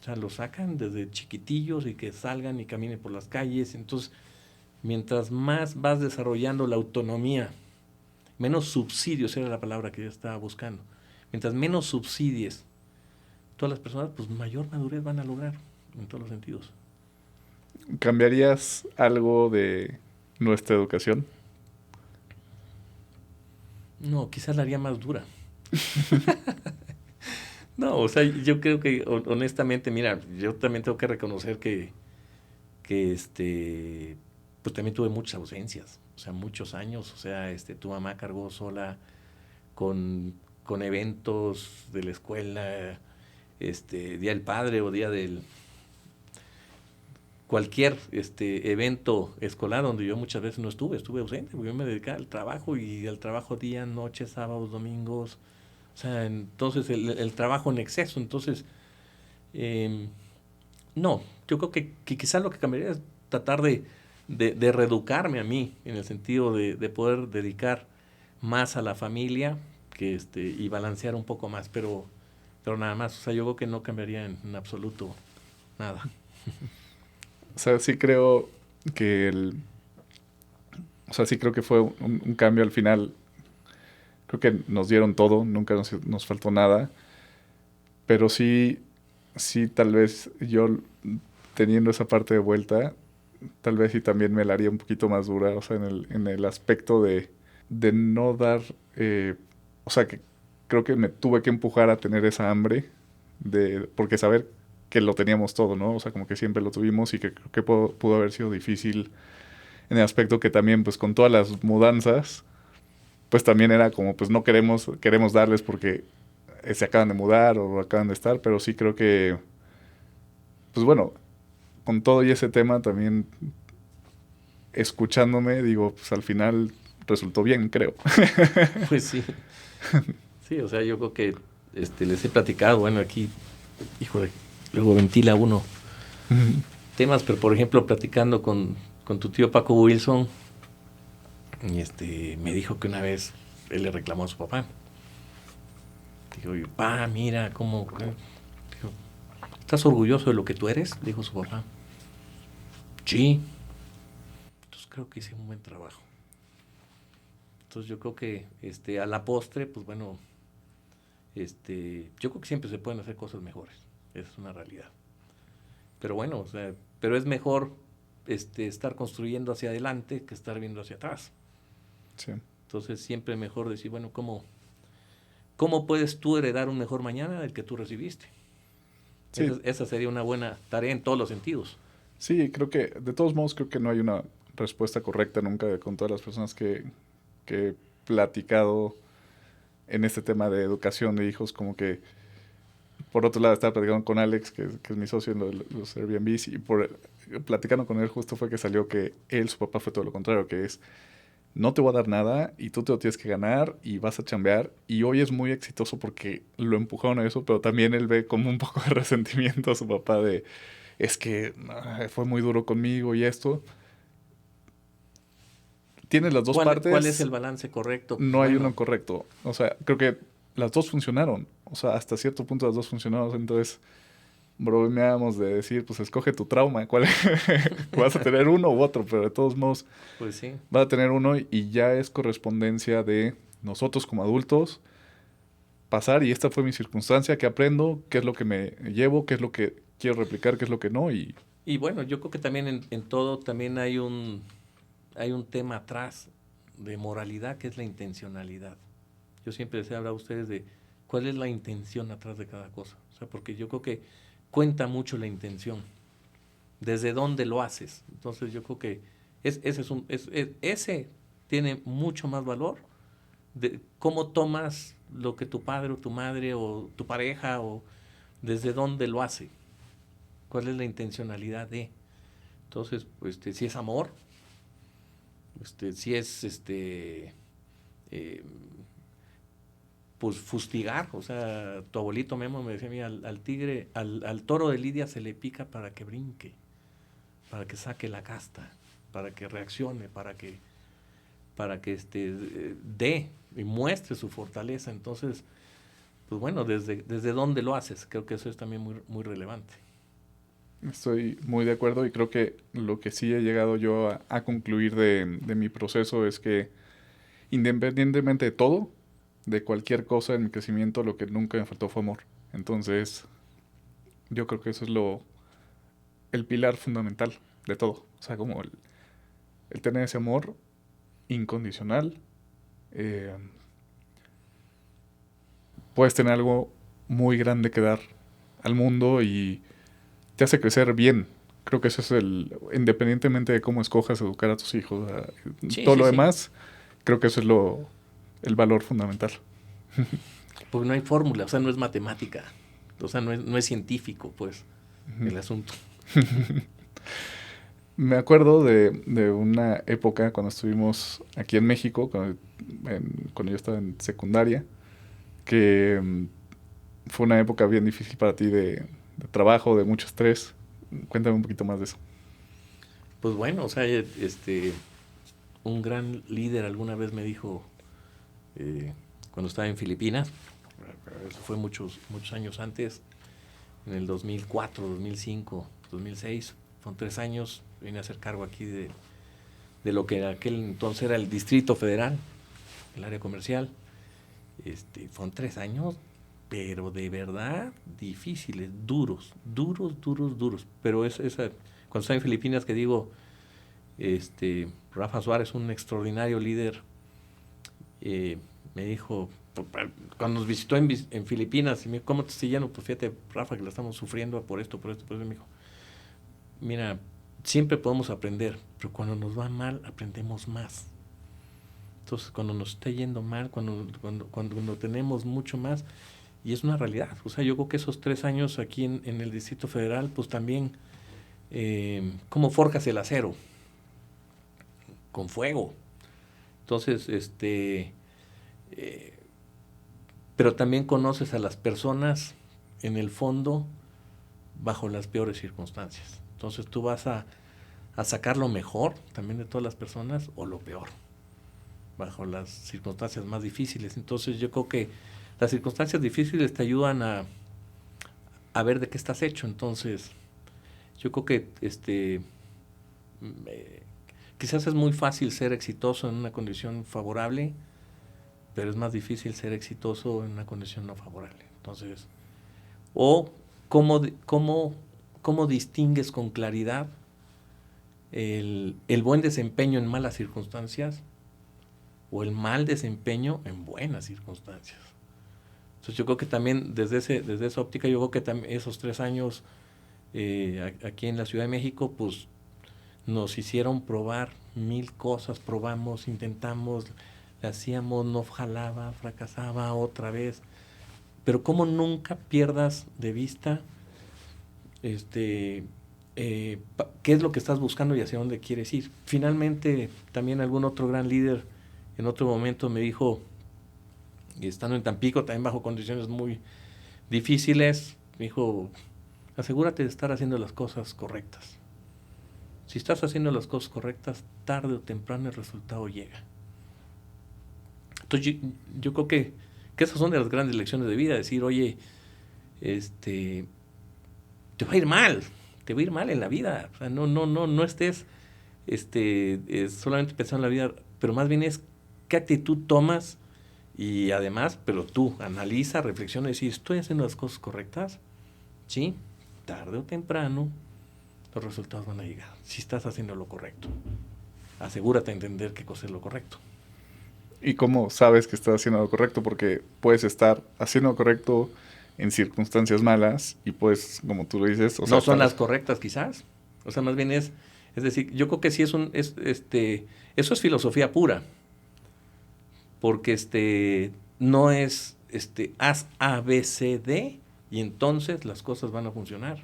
o sea, los sacan desde chiquitillos y que salgan y caminen por las calles. Entonces, mientras más vas desarrollando la autonomía, menos subsidios era la palabra que yo estaba buscando. Mientras menos subsidies todas las personas, pues mayor madurez van a lograr en todos los sentidos. ¿Cambiarías algo de nuestra educación? No, quizás la haría más dura. No, o sea, yo creo que honestamente, mira, yo también tengo que reconocer que pues también tuve muchas ausencias, o sea, muchos años, o sea, tu mamá cargó sola con eventos de la escuela, Día del Padre o día del cualquier evento escolar donde yo muchas veces no estuve ausente, porque yo me dedicaba al trabajo y al trabajo día, noche, sábados, domingos, o sea, entonces el trabajo en exceso, entonces no, yo creo que quizás lo que cambiaría es tratar de reeducarme a mí, en el sentido de poder dedicar más a la familia y balancear un poco más, pero nada más, o sea, yo creo que no cambiaría en absoluto nada. O sea, sí creo que o sea, sí creo que fue un cambio al final. Creo que nos dieron todo, nunca nos faltó nada. Pero sí, tal vez yo teniendo esa parte de vuelta, tal vez sí también me la haría un poquito más dura, o sea, en el aspecto de no dar, o sea, que creo que me tuve que empujar a tener esa hambre, porque saber que lo teníamos todo, ¿no? O sea, como que siempre lo tuvimos y que creo que pudo haber sido difícil en el aspecto que también, pues con todas las mudanzas, pues también era como, pues no queremos darles porque se acaban de mudar o acaban de estar, pero sí creo que, pues bueno, con todo y ese tema también escuchándome, digo, pues al final resultó bien, creo. Pues sí, sí, o sea, yo creo que les he platicado, bueno, aquí, híjole, luego ventila uno temas, pero por ejemplo, platicando con tu tío Paco Wilson, y me dijo que una vez él le reclamó a su papá. Dijo, papá, mira, cómo... Dijo, ¿estás orgulloso de lo que tú eres? Dijo su papá. Sí. Entonces creo que hice un buen trabajo. Entonces yo creo que a la postre, pues bueno, yo creo que siempre se pueden hacer cosas mejores. Esa es una realidad. Pero bueno, o sea, pero es mejor estar construyendo hacia adelante que estar viendo hacia atrás. Sí. Entonces siempre es mejor decir, bueno, ¿cómo puedes tú heredar un mejor mañana del que tú recibiste? Sí. Esa sería una buena tarea en todos los sentidos. Sí, creo que, de todos modos, creo que no hay una respuesta correcta nunca con todas las personas que he platicado en este tema de educación de hijos, como que, por otro lado, estaba platicando con Alex, que es mi socio en los Airbnbs, y platicando con él justo fue que salió que su papá fue todo lo contrario, que es, no te voy a dar nada y tú te lo tienes que ganar y vas a chambear. Y hoy es muy exitoso porque lo empujaron a eso, pero también él ve como un poco de resentimiento a su papá de, es que fue muy duro conmigo y esto. Tienes las dos ¿Cuál es partes, el balance correcto? Pues no hay uno bueno, correcto. O sea, creo que las dos funcionaron. O sea, hasta cierto punto las dos funcionaron. Entonces, bromeábamos de decir, pues escoge tu trauma. ¿Cuál vas a tener uno u otro? Pero de todos modos, pues sí. vas a tener uno y ya es correspondencia de nosotros como adultos pasar. Y esta fue mi circunstancia, qué aprendo, qué es lo que me llevo, qué es lo que quiero replicar, qué es lo que no. Y bueno, yo creo que también en todo también hay un tema atrás de moralidad que es la intencionalidad. Yo siempre les he hablado a ustedes de cuál es la intención atrás de cada cosa. O sea, porque yo creo que cuenta mucho la intención. desde dónde lo haces. Entonces yo creo que ese tiene mucho más valor de cómo tomas lo que tu padre o tu madre o tu pareja o desde dónde lo hace, cuál es la intencionalidad de. Entonces, si es amor, si es pues fustigar, o sea, tu abuelito Memo me decía a mí, al tigre, al toro de Lidia se le pica para que brinque, para que saque la casta, para que reaccione, para que dé y muestre su fortaleza. Entonces, pues bueno, desde dónde lo haces, creo que eso es también muy, muy relevante. Estoy muy de acuerdo y creo que lo que sí he llegado yo a concluir de mi proceso es que independientemente de todo, de cualquier cosa en mi crecimiento, lo que nunca me faltó fue amor. Entonces, yo creo que eso es el pilar fundamental de todo. O sea, como el tener ese amor incondicional. eh, Puedes tener algo muy grande que dar al mundo y te hace crecer bien. Creo que eso es independientemente de cómo escojas educar a tus hijos, Sí, todo sí, lo sí. demás, creo que eso es el valor fundamental. Porque no hay fórmula, o sea, no es matemática, o sea, no es científico, pues, el asunto. Me acuerdo de una época cuando estuvimos aquí en México, cuando yo estaba en secundaria, que fue una época bien difícil para ti de trabajo, de mucho estrés. Cuéntame un poquito más de eso. Pues bueno, o sea, un gran líder alguna vez me dijo, cuando estaba en Filipinas, eso fue muchos años antes, en el 2004, 2005, 2006, son 3 años, vine a hacer cargo aquí de lo que en aquel entonces era el Distrito Federal, el área comercial. Fueron 3 años, pero de verdad difíciles, duros. Pero cuando estaba en Filipinas, que digo, Rafa Suárez, un extraordinario líder, me dijo, cuando nos visitó en Filipinas, y me dijo, ¿cómo te estoy yendo? Pues fíjate, Rafa, que la estamos sufriendo por esto. Me dijo, mira, siempre podemos aprender, pero cuando nos va mal, aprendemos más. Entonces, cuando nos está yendo mal, cuando tenemos mucho más, y es una realidad. O sea, yo creo que esos 3 años aquí en el Distrito Federal, pues también, ¿cómo forjas el acero? Con fuego. Entonces, pero también conoces a las personas en el fondo bajo las peores circunstancias. Entonces tú vas a sacar lo mejor también de todas las personas o lo peor bajo las circunstancias más difíciles. Entonces yo creo que las circunstancias difíciles te ayudan a ver de qué estás hecho. Entonces yo creo que quizás es muy fácil ser exitoso en una condición favorable, pero es más difícil ser exitoso en una condición no favorable. Entonces, o cómo distingues con claridad el buen desempeño en malas circunstancias o el mal desempeño en buenas circunstancias. Entonces yo creo que también desde esa óptica, yo creo que también esos 3 años aquí en la Ciudad de México, pues nos hicieron probar 1000 cosas, probamos, intentamos, le hacíamos, no jalaba, fracasaba otra vez. Pero cómo nunca pierdas de vista qué es lo que estás buscando y hacia dónde quieres ir. Finalmente, también algún otro gran líder en otro momento me dijo, y estando en Tampico, también bajo condiciones muy difíciles, me dijo, asegúrate de estar haciendo las cosas correctas. Si estás haciendo las cosas correctas, tarde o temprano el resultado llega. Entonces yo creo que esas son de las grandes lecciones de vida, decir, oye, te va a ir mal en la vida. O sea, no estés solamente pensando en la vida, pero más bien es qué actitud tomas y además, pero tú analiza, reflexiona y decir, ¿estoy haciendo las cosas correctas? Sí, tarde o temprano los resultados van a llegar. Si estás haciendo lo correcto, asegúrate de entender qué cosa es lo correcto. ¿Y cómo sabes que estás haciendo lo correcto? Porque puedes estar haciendo lo correcto en circunstancias malas y pues, como tú lo dices... no son las correctas quizás. O sea, más bien es decir, yo creo que sí eso es filosofía pura, porque no es, haz A, B, C, D, y entonces las cosas van a funcionar.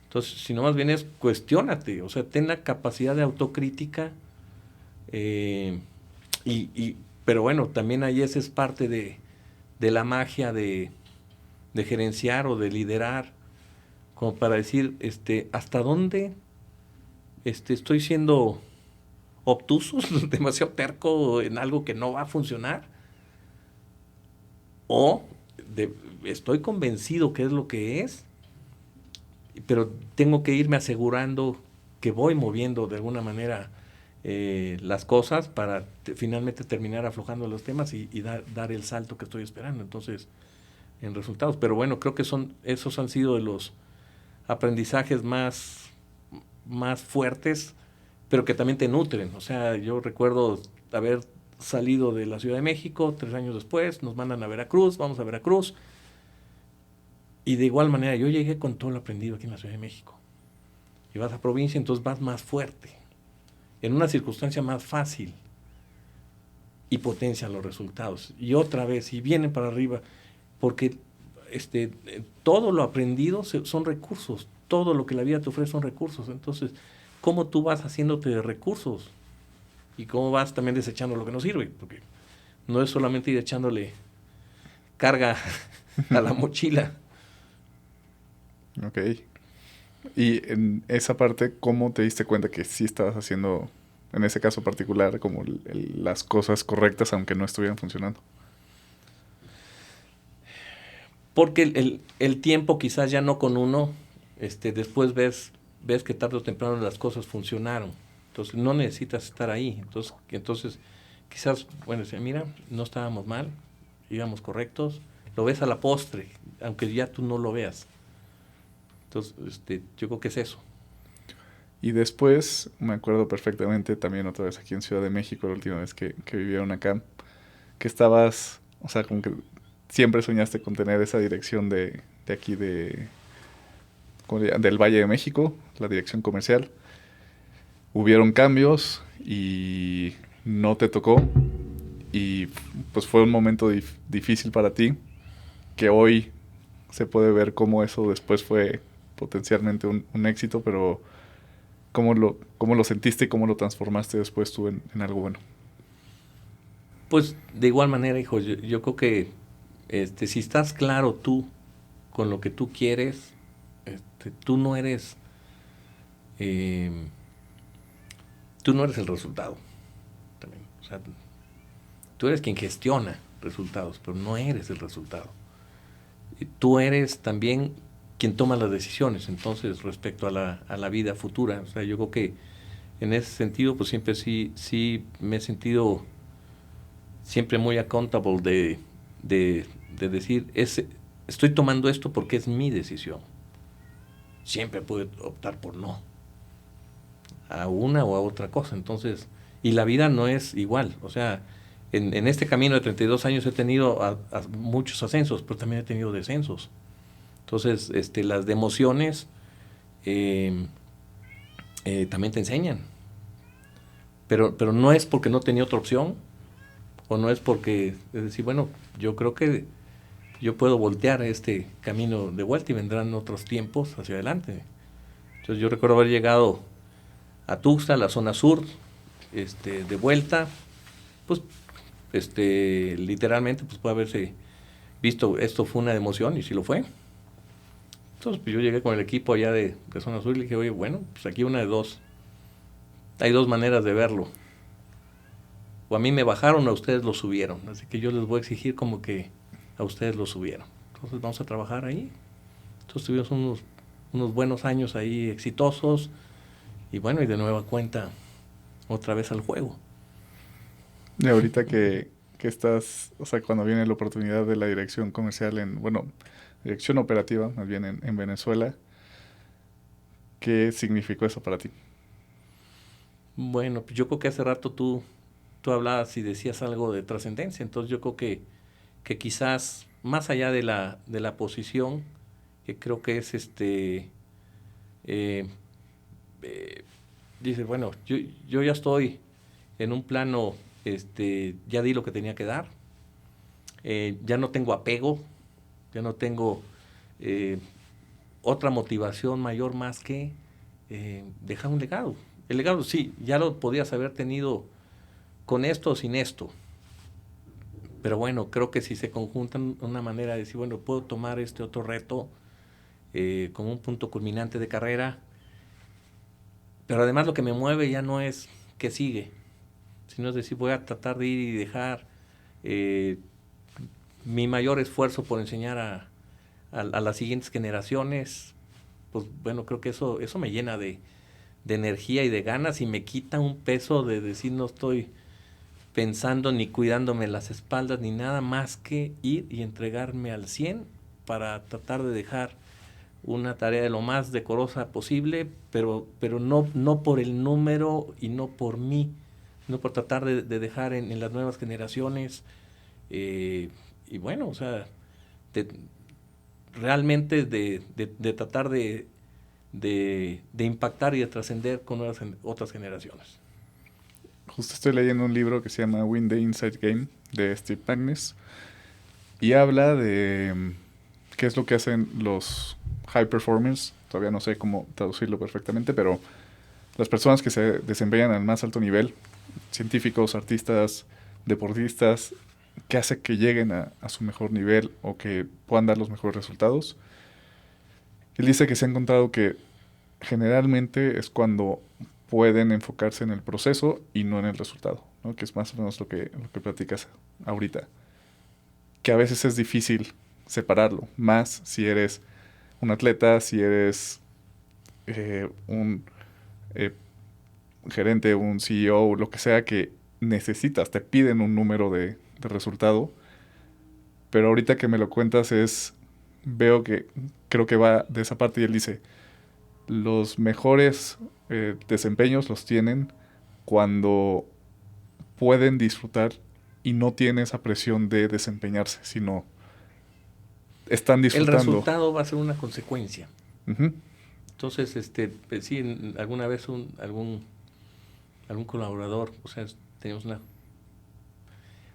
Entonces, si no, más bien es cuestiónate, o sea, ten la capacidad de autocrítica, eh, pero bueno, también ahí esa es parte de la magia de gerenciar o de liderar, como para decir, hasta dónde estoy siendo obtuso, demasiado terco en algo que no va a funcionar, o estoy convencido que es lo que es, pero tengo que irme asegurando que voy moviendo de alguna manera las cosas para finalmente terminar aflojando los temas y dar el salto que estoy esperando. Entonces, en resultados. Pero bueno, creo que esos han sido de los aprendizajes más fuertes, pero que también te nutren. O sea, yo recuerdo haber salido de la Ciudad de México 3 años después, nos mandan a Veracruz, vamos a Veracruz, y de igual manera yo llegué con todo lo aprendido aquí en la Ciudad de México. Y vas a provincia, entonces vas más fuerte, en una circunstancia más fácil, y potencian los resultados. Y otra vez, y vienen para arriba, porque todo lo aprendido son recursos, todo lo que la vida te ofrece son recursos. Entonces, ¿cómo tú vas haciéndote de recursos? Y cómo vas también desechando lo que no sirve, porque no es solamente ir echándole carga a la mochila. Ok. Y en esa parte, ¿cómo te diste cuenta que sí estabas haciendo, en ese caso particular, como las cosas correctas aunque no estuvieran funcionando? Porque el tiempo quizás ya no con uno, después ves que tarde o temprano las cosas funcionaron. Entonces no necesitas estar ahí. Entonces quizás, bueno, mira, no estábamos mal, íbamos correctos. Lo ves a la postre, aunque ya tú no lo veas. Entonces, yo creo que es eso. Y después, me acuerdo perfectamente, también otra vez aquí en Ciudad de México, la última vez que vivieron acá, que estabas, o sea, como que siempre soñaste con tener esa dirección de aquí del Valle de México, la dirección comercial. Hubieron cambios y no te tocó. Y pues fue un momento difícil para ti, que hoy se puede ver cómo eso después fue potencialmente un éxito, pero cómo lo sentiste y cómo lo transformaste después tú en algo bueno. Pues de igual manera, hijo, yo creo que si estás claro tú con lo que tú quieres, tú no eres eh, el resultado. También. O sea, tú eres quien gestiona resultados, pero no eres el resultado. Y tú eres también quien toma las decisiones, entonces, respecto a la vida futura. O sea, yo creo que en ese sentido, pues siempre sí me he sentido siempre muy accountable de decir, estoy tomando esto porque es mi decisión. Siempre pude optar por no, a una o a otra cosa. Entonces, y la vida no es igual. O sea, en este camino de 32 años he tenido muchos ascensos, pero también he tenido descensos. Entonces, las de emociones también te enseñan. Pero no es porque no tenía otra opción, o no es porque, es decir, bueno, yo creo que yo puedo voltear este camino de vuelta y vendrán otros tiempos hacia adelante. Entonces yo recuerdo haber llegado a Tuxtla, la zona sur, de vuelta, pues, literalmente, pues puede haberse visto, esto fue una emoción, y sí lo fue. Entonces, pues yo llegué con el equipo allá de zona sur y le dije, oye, bueno, pues aquí una de dos, hay dos maneras de verlo. O a mí me bajaron o a ustedes lo subieron, así que yo les voy a exigir como que a ustedes lo subieron. Entonces vamos a trabajar ahí. Entonces tuvimos unos buenos años ahí exitosos, y bueno, y de nueva cuenta otra vez al juego. Y ahorita que estás, o sea, cuando viene la oportunidad de la dirección comercial dirección operativa, más bien en Venezuela, ¿qué significó eso para ti? Bueno, pues yo creo que hace rato tú hablabas y decías algo de trascendencia. Entonces yo creo que quizás más allá de la posición, que creo que es dices, bueno, yo ya estoy en un plano, ya di lo que tenía que dar, ya no tengo apego, ya no tengo otra motivación mayor más que dejar un legado. El legado sí, ya lo podías haber tenido con esto o sin esto, pero bueno, creo que si se conjuntan una manera de decir, bueno, puedo tomar este otro reto como un punto culminante de carrera, pero además lo que me mueve ya no es qué sigue, sino es decir, voy a tratar de ir y dejar mi mayor esfuerzo por enseñar a las siguientes generaciones. Pues bueno, creo que eso me llena de energía y de ganas y me quita un peso de decir no estoy pensando ni cuidándome las espaldas ni nada más que ir y entregarme al 100 para tratar de dejar una tarea de lo más decorosa posible, pero no por el número y no por mí, no por tratar de dejar en las nuevas generaciones. Y bueno, o sea, realmente de tratar de impactar y de trascender con otras generaciones. Justo estoy leyendo un libro que se llama Win the Inside Game de Steve Magnus y habla de qué es lo que hacen los high performers. Todavía no sé cómo traducirlo perfectamente, pero las personas que se desempeñan al más alto nivel, científicos, artistas, deportistas, qué hace que lleguen a su mejor nivel o que puedan dar los mejores resultados. Él dice que se ha encontrado que generalmente es cuando pueden enfocarse en el proceso y no en el resultado, ¿no? Que es más o menos lo que platicas ahorita. Que a veces es difícil separarlo, más si eres un atleta, si eres un eh, gerente, un CEO, lo que sea que necesitas, te piden un número de resultado, pero ahorita que me lo cuentas veo que creo que va de esa parte y él dice, los mejores desempeños los tienen cuando pueden disfrutar y no tienen esa presión de desempeñarse, sino están El disfrutando. resultado va a ser una consecuencia. Ujú. Entonces, pues sí, alguna vez algún colaborador, o sea, teníamos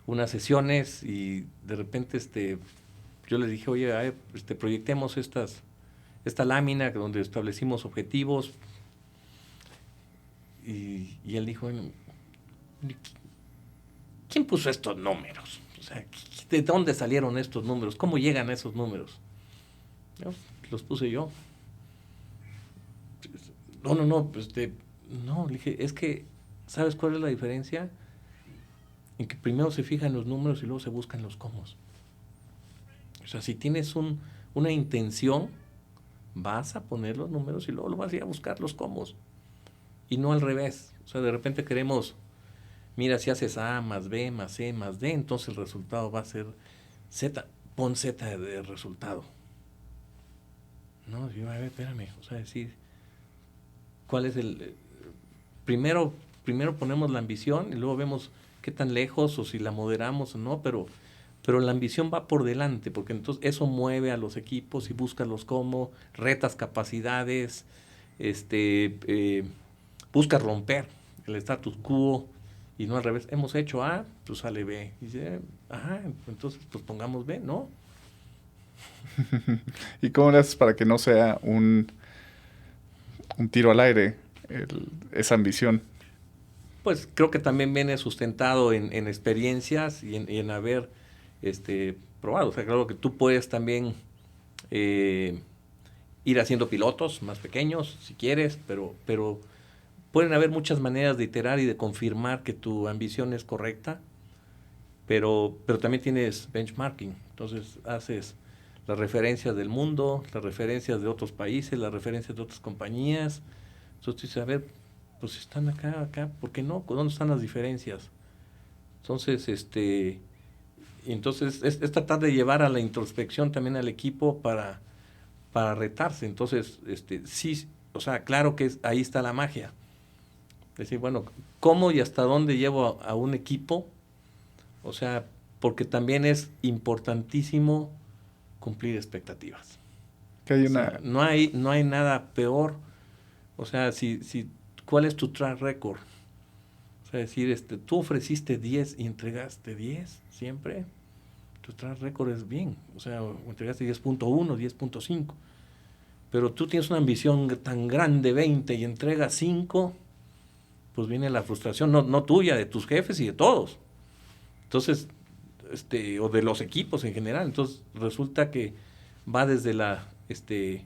unas sesiones y de repente yo les dije, oye, a ver, proyectemos esta lámina donde establecimos objetivos y él dijo, bueno, ¿quién puso estos números? O sea, ¿de dónde salieron estos números? ¿Cómo llegan a esos números? Yo, los puse yo. No, pues no, le dije, es que, ¿sabes cuál es la diferencia? En que primero se fijan los números y luego se buscan los cómo. O sea, si tienes una intención, vas a poner los números y luego lo vas a ir a buscar los cómo. Y no al revés. O sea, de repente queremos, mira, si haces A más B más C más D, entonces el resultado va a ser Z. Pon Z de resultado. No, yo, a ver, espérame. O sea, decir, ¿cuál es primero ponemos la ambición y luego vemos qué tan lejos o si la moderamos o no, pero la ambición va por delante, porque entonces eso mueve a los equipos y busca los cómo, retas capacidades, busca romper el status quo y no al revés. Hemos hecho A, pues sale B. Y dice, ajá, entonces pues pongamos B, ¿no? ¿Y cómo le haces para que no sea un tiro al aire esa ambición? Pues creo que también viene sustentado en experiencias y en haber probado. O sea, claro que tú puedes también ir haciendo pilotos más pequeños, si quieres, pero pueden haber muchas maneras de iterar y de confirmar que tu ambición es correcta, pero también tienes benchmarking. Entonces haces las referencias del mundo, las referencias de otros países, las referencias de otras compañías. Entonces dices, a ver, pues están acá, ¿por qué no? ¿Dónde están las diferencias? Entonces, entonces es tratar de llevar a la introspección también al equipo para retarse. Entonces, sí, o sea, claro que ahí está la magia. Es decir, bueno, ¿cómo y hasta dónde llevo a un equipo? O sea, porque también es importantísimo cumplir expectativas. Que hay O sea, una... no hay nada peor O sea, ¿cuál es tu track record? O sea, decir, tú ofreciste 10 y entregaste 10 siempre, tu track record es bien. O sea, entregaste 10.1, 10.5. Pero tú tienes una ambición tan grande, 20, y entregas 5, pues viene la frustración, no tuya, de tus jefes y de todos. Entonces, o de los equipos en general. Entonces, resulta que va desde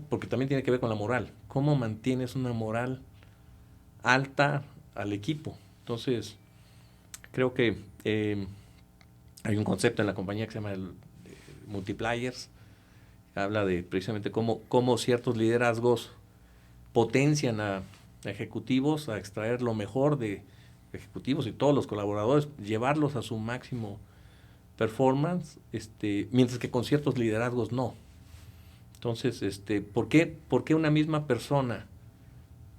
porque también tiene que ver con la moral. ¿Cómo mantienes una moral alta al equipo? Entonces, creo que hay un concepto en la compañía que se llama multipliers. Habla de precisamente cómo ciertos liderazgos potencian a ejecutivos a extraer lo mejor de ejecutivos y todos los colaboradores, llevarlos a su máximo performance, mientras que con ciertos liderazgos no. Entonces, ¿por qué una misma persona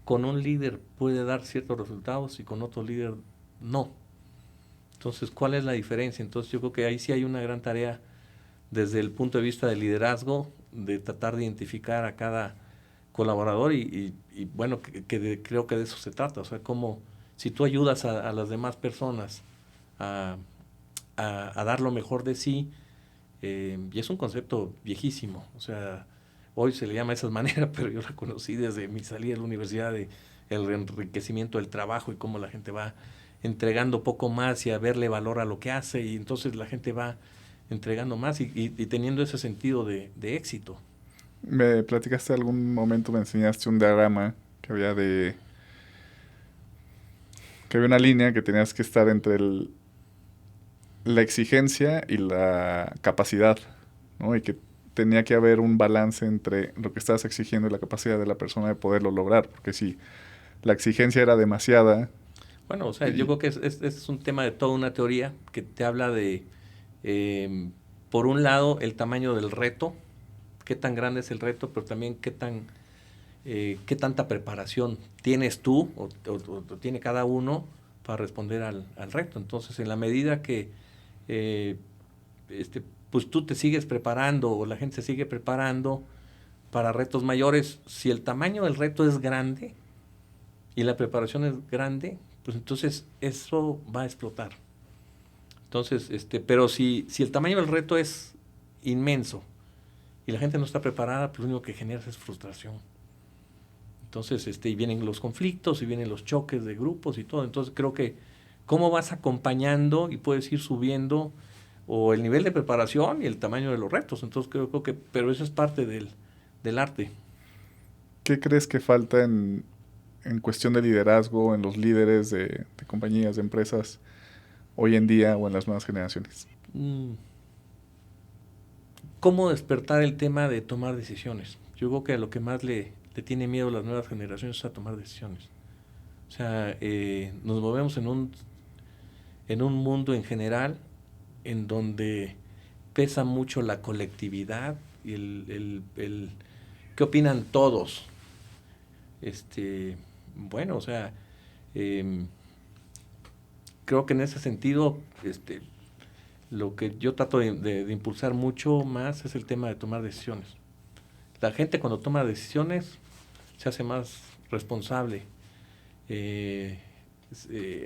con un líder puede dar ciertos resultados y con otro líder no? Entonces, ¿cuál es la diferencia? Entonces, yo creo que ahí sí hay una gran tarea desde el punto de vista del liderazgo, de tratar de identificar a cada colaborador y bueno, creo que de eso se trata. O sea, como si tú ayudas a las demás personas a dar lo mejor de sí, y es un concepto viejísimo. O sea, hoy se le llama de esa manera, pero yo la conocí desde mi salida de la universidad, de el enriquecimiento del trabajo y cómo la gente va entregando poco más y a verle valor a lo que hace, y entonces la gente va entregando más y teniendo ese sentido de éxito. Me platicaste algún momento, me enseñaste un diagrama que había una línea que tenías que estar entre la exigencia y la capacidad, ¿no? Y que tenía que haber un balance entre lo que estabas exigiendo y la capacidad de la persona de poderlo lograr, porque si la exigencia era demasiada. Bueno, o sea, yo creo que es un tema de toda una teoría que te habla de, por un lado, el tamaño del reto, qué tan grande es el reto, pero también qué tanta preparación tienes tú o tiene cada uno para responder al reto. Entonces, en la medida que pues tú te sigues preparando o la gente se sigue preparando para retos mayores, si el tamaño del reto es grande y la preparación es grande, pues entonces eso va a explotar. Entonces, pero si el tamaño del reto es inmenso y la gente no está preparada, pues lo único que genera es frustración. Entonces, y vienen los conflictos y vienen los choques de grupos y todo. Entonces, creo que cómo vas acompañando y puedes ir subiendo o el nivel de preparación y el tamaño de los retos. Entonces, creo que, pero eso es parte del arte. ¿Qué crees que falta en cuestión de liderazgo, en los líderes de compañías, de empresas, hoy en día o en las nuevas generaciones? ¿Cómo despertar el tema de tomar decisiones? Yo creo que a lo que más le tiene miedo a las nuevas generaciones es a tomar decisiones. O sea, nos movemos en un mundo en general en donde pesa mucho la colectividad y el qué opinan todos. Bueno, o sea, creo que en ese sentido, lo que yo trato de impulsar mucho más es el tema de tomar decisiones. La gente cuando toma decisiones se hace más responsable,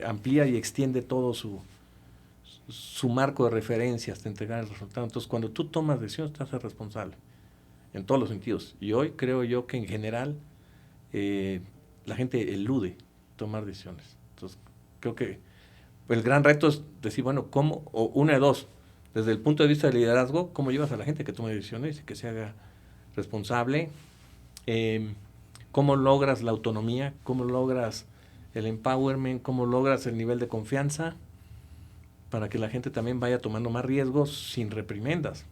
amplía y extiende todo su marco de referencia hasta entregar el resultado. Entonces, cuando tú tomas decisiones, te haces responsable en todos los sentidos. Y hoy creo yo que en general la gente elude tomar decisiones. Entonces, creo que el gran reto es decir, bueno, ¿cómo? O una de dos. Desde el punto de vista del liderazgo, ¿cómo llevas a la gente que tome decisiones y que se haga responsable? ¿Cómo logras la autonomía? ¿Cómo logras el empowerment? ¿Cómo logras el nivel de confianza? Para que la gente también vaya tomando más riesgos sin reprimendas.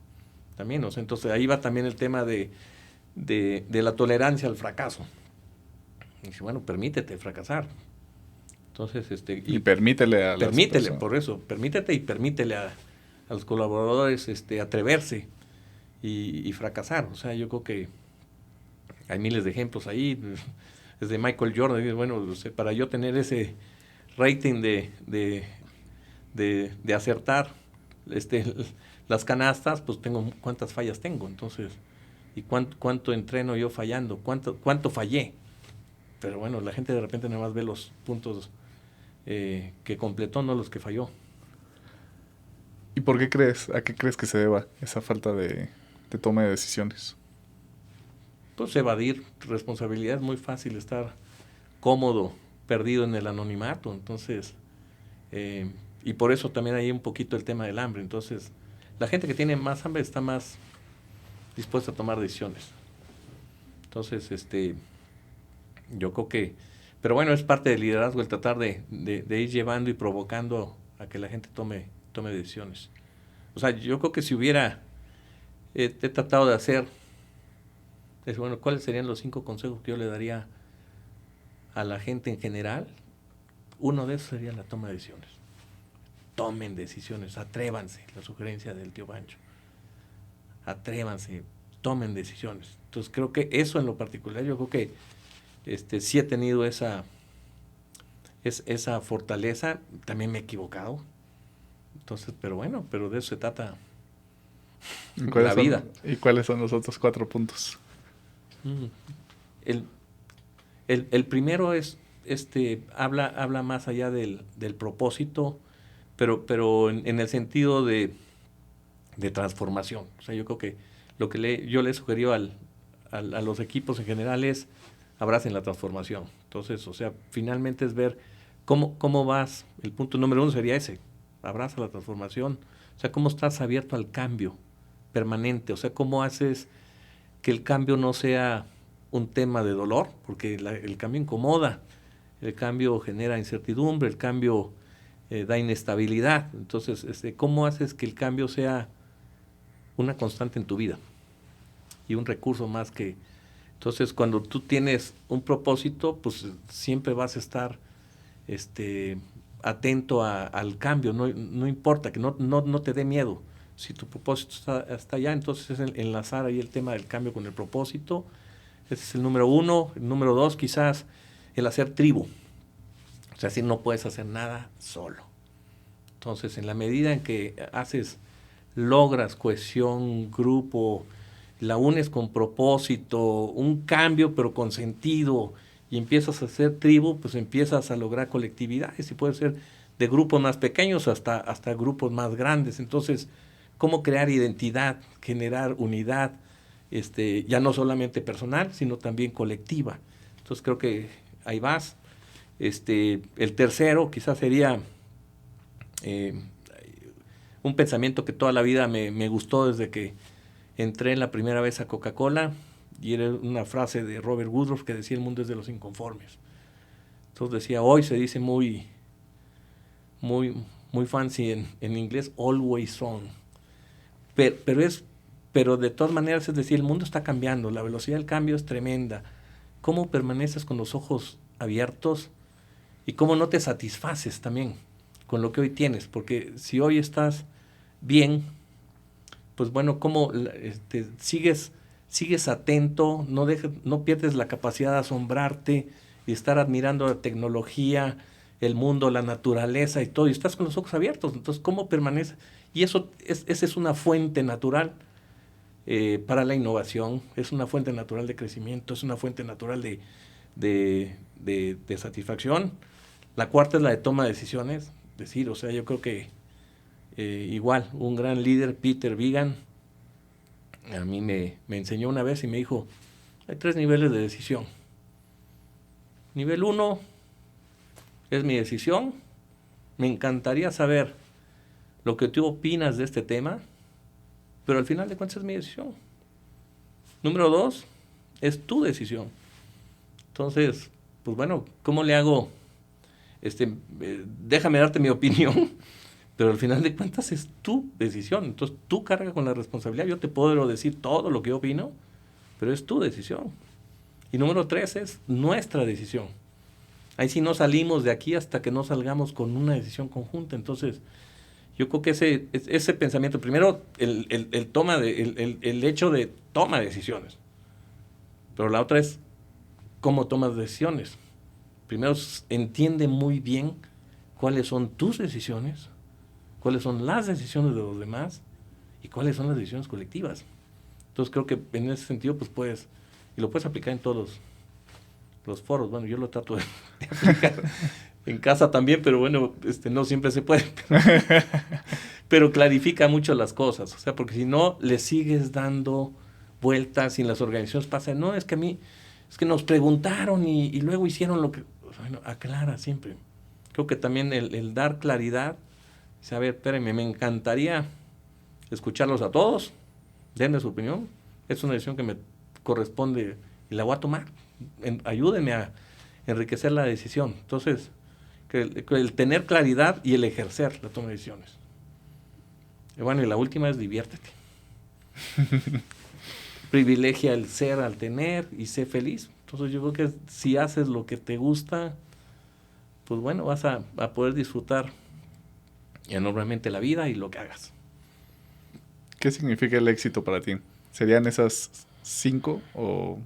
También, o sea, entonces ahí va también el tema de la tolerancia al fracaso. Y dice, bueno, permítete fracasar. Entonces, y permítele a permítele, por eso, permítete y permítele a los colaboradores atreverse y fracasar. O sea, yo creo que hay miles de ejemplos ahí, desde Michael Jordan. Bueno, para yo tener ese rating de acertar las canastas, pues tengo cuántas fallas tengo. Entonces, y cuánto entreno yo fallando, cuánto fallé. pero bueno, la gente de repente nada más ve los puntos que completó, no los que falló. ¿Y por qué crees? ¿A qué crees que se deba esa falta de toma de decisiones? Pues evadir responsabilidad, es muy fácil estar cómodo, perdido en el anonimato, entonces, y por eso también hay un poquito el tema del hambre. Entonces, la gente que tiene más hambre está más dispuesta a tomar decisiones. Entonces, yo creo que, pero bueno, es parte del liderazgo el tratar de ir llevando y provocando a que la gente tome decisiones. O sea, yo creo que si hubiera, he tratado de hacer, es bueno, ¿cuáles serían los 5 consejos que yo le daría a la gente en general? Uno de esos sería la toma de decisiones. Tomen decisiones, atrévanse, la sugerencia del tío Pancho. Atrévanse, tomen decisiones. Entonces creo que eso en lo particular, yo creo que sí he tenido esa fortaleza. También me he equivocado. Entonces, pero bueno, pero de eso se trata la vida. ¿Y cuáles son los otros 4 puntos? El primero es, habla más allá del propósito, pero en el sentido de transformación. O sea, yo creo que lo que yo le sugerí a los equipos en general es abracen la transformación. Entonces, o sea, finalmente es ver cómo vas. El punto número 1 sería ese, abraza la transformación. O sea, cómo estás abierto al cambio permanente. O sea, cómo haces que el cambio no sea un tema de dolor, porque el cambio incomoda, el cambio genera incertidumbre, el cambio da inestabilidad. Entonces, ¿cómo haces que el cambio sea una constante en tu vida y un recurso más que... Entonces, cuando tú tienes un propósito, pues siempre vas a estar atento al cambio, no importa, que no te dé miedo. Si tu propósito está allá, entonces es enlazar ahí el tema del cambio con el propósito. Ese es el número 1. El número 2, quizás, el hacer tribu. O sea, si no puedes hacer nada solo. Entonces, en la medida en que logras cohesión, grupo, la unes con propósito, un cambio pero con sentido, y empiezas a hacer tribu, pues empiezas a lograr colectividades, y puede ser de grupos más pequeños hasta grupos más grandes. Entonces, cómo crear identidad, generar unidad, ya no solamente personal, sino también colectiva. Entonces creo que ahí vas. El tercero quizás sería un pensamiento que toda la vida me gustó desde que entré la primera vez a Coca-Cola, y era una frase de Robert Woodruff que decía: el mundo es de los inconformes. Entonces decía, hoy se dice muy fancy en inglés, always on. Pero de todas maneras, es decir, el mundo está cambiando, la velocidad del cambio es tremenda. ¿Cómo permaneces con los ojos abiertos y cómo no te satisfaces también con lo que hoy tienes? Porque si hoy estás bien, pues bueno, ¿cómo sigues atento, no pierdes la capacidad de asombrarte y estar admirando la tecnología, el mundo, la naturaleza y todo, y estás con los ojos abiertos? Entonces, ¿cómo permaneces? Y esa es una fuente natural para la innovación, es una fuente natural de crecimiento, es una fuente natural de satisfacción. La cuarta es la de toma de decisiones. O sea, yo creo que igual, un gran líder, Peter Vigan, a mí me enseñó una vez y me dijo, hay 3 niveles de decisión. Nivel 1 es mi decisión. Me encantaría saber lo que tú opinas de este tema, pero al final de cuentas es mi decisión. Número 2 es tu decisión. Entonces, pues bueno, ¿cómo le hago? Déjame darte mi opinión, pero al final de cuentas es tu decisión. Entonces tú cargas con la responsabilidad. Yo te puedo decir todo lo que yo opino, pero es tu decisión. Y número 3 es nuestra decisión. Ahí sí no salimos de aquí hasta que no salgamos con una decisión conjunta. Entonces, yo creo que ese pensamiento, primero el hecho de toma de decisiones, pero la otra es cómo tomas decisiones. Primero entiende muy bien cuáles son tus decisiones, cuáles son las decisiones de los demás y cuáles son las decisiones colectivas. Entonces creo que en ese sentido pues y lo puedes aplicar en todos los foros. Bueno, yo lo trato de aplicar en casa también, pero bueno, no siempre se puede. Pero clarifica mucho las cosas, o sea, porque si no, le sigues dando vueltas y en las organizaciones pasa, no, es que a mí, es que nos preguntaron y luego hicieron lo que, bueno, aclara siempre. Creo que también el dar claridad, a ver, espérenme, me encantaría escucharlos a todos, denme su opinión, es una decisión que me corresponde y la voy a tomar, ayúdenme a enriquecer la decisión. Entonces, que el tener claridad y el ejercer la toma de decisiones. Y bueno, y la última es diviértete. Privilegia el ser al tener y sé feliz. Entonces yo creo que si haces lo que te gusta, pues bueno, vas a poder disfrutar enormemente la vida y lo que hagas. ¿Qué significa el éxito para ti? ¿Serían esas 5 o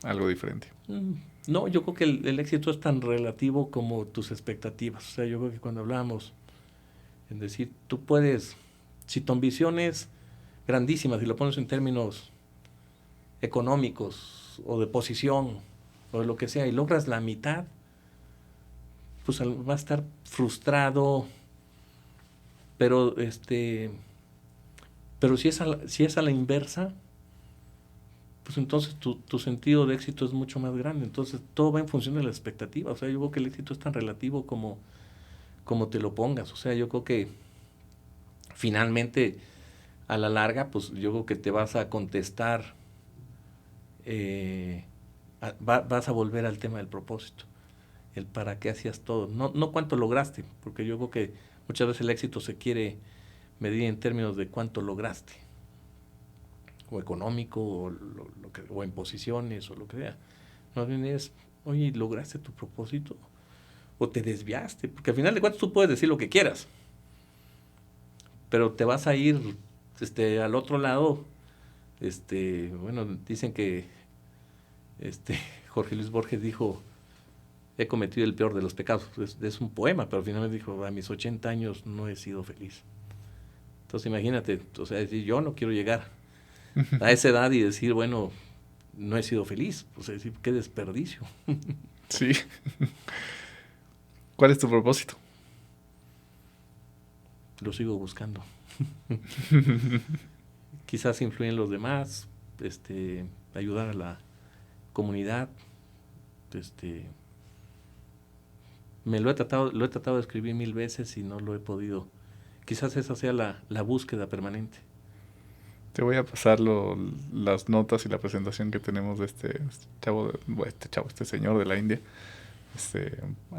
algo diferente? No, yo creo que el éxito es tan relativo como tus expectativas. O sea, yo creo que cuando hablamos en decir, tú puedes, si tu ambición es grandísima, si lo pones en términos económicos o de posición o de lo que sea, y logras la mitad, pues va a estar frustrado, pero si es a la inversa, pues entonces tu sentido de éxito es mucho más grande. Entonces todo va en función de la expectativa. O sea, yo creo que el éxito es tan relativo como te lo pongas. O sea, yo creo que finalmente a la larga, pues yo creo que te vas a contestar, vas a volver al tema del propósito, el para qué hacías todo, no cuánto lograste, porque yo creo que muchas veces el éxito se quiere medir en términos de cuánto lograste, o económico, o en posiciones, o lo que sea. Más bien es, oye, ¿lograste tu propósito? ¿O te desviaste? Porque al final de cuentas tú puedes decir lo que quieras, pero te vas a ir al otro lado. Bueno, dicen que Jorge Luis Borges dijo, he cometido el peor de los pecados. Es un poema, pero finalmente dijo, a mis 80 años no he sido feliz. Entonces imagínate, o sea, decir, yo no quiero llegar a esa edad y decir, bueno, no he sido feliz. O sea, decir, qué desperdicio. Sí. ¿Cuál es tu propósito? Lo sigo buscando. Quizás influyen los demás, ayudar a la comunidad. Me lo he tratado de escribir 1000 veces y no lo he podido. Quizás esa sea la búsqueda permanente. Te voy a pasar las notas y la presentación que tenemos de este señor de la India.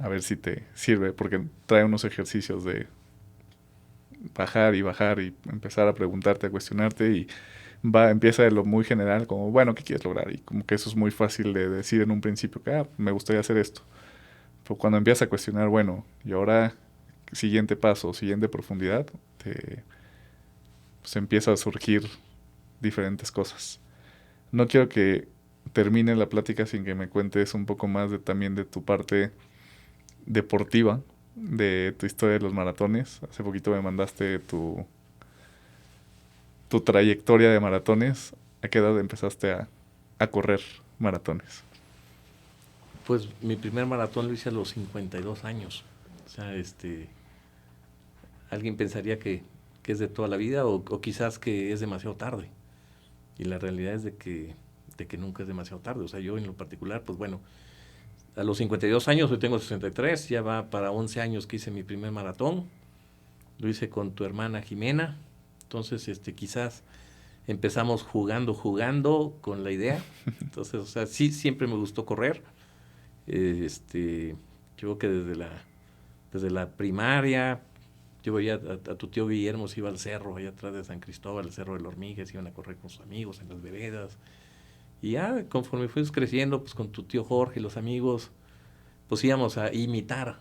A ver si te sirve, porque trae unos ejercicios de bajar y empezar a preguntarte, a cuestionarte, y empieza de lo muy general, como, bueno, ¿qué quieres lograr? Y como que eso es muy fácil de decir en un principio, que me gustaría hacer esto. Pero cuando empiezas a cuestionar, bueno, y ahora, siguiente paso, siguiente profundidad, pues empieza a surgir diferentes cosas. No quiero que termine la plática sin que me cuentes un poco más también de tu parte deportiva, de tu historia de los maratones. Hace poquito me mandaste tu trayectoria de maratones. ¿A qué edad empezaste a correr maratones? Pues mi primer maratón lo hice a los 52 años. O sea, alguien pensaría que es de toda la vida o quizás que es demasiado tarde. Y la realidad es de que nunca es demasiado tarde. O sea, yo en lo particular, pues bueno, a los 52 años, hoy tengo 63, ya va para 11 años que hice mi primer maratón. Lo hice con tu hermana Jimena. Entonces, quizás empezamos jugando con la idea. Entonces, o sea, sí, siempre me gustó correr. Yo creo que desde la primaria, yo veía a tu tío Guillermo, se iba al cerro, allá atrás de San Cristóbal, el Cerro de la Hormiga, se iban a correr con sus amigos en las veredas. Y ya conforme fuimos creciendo, pues con tu tío Jorge y los amigos, pues íbamos a imitar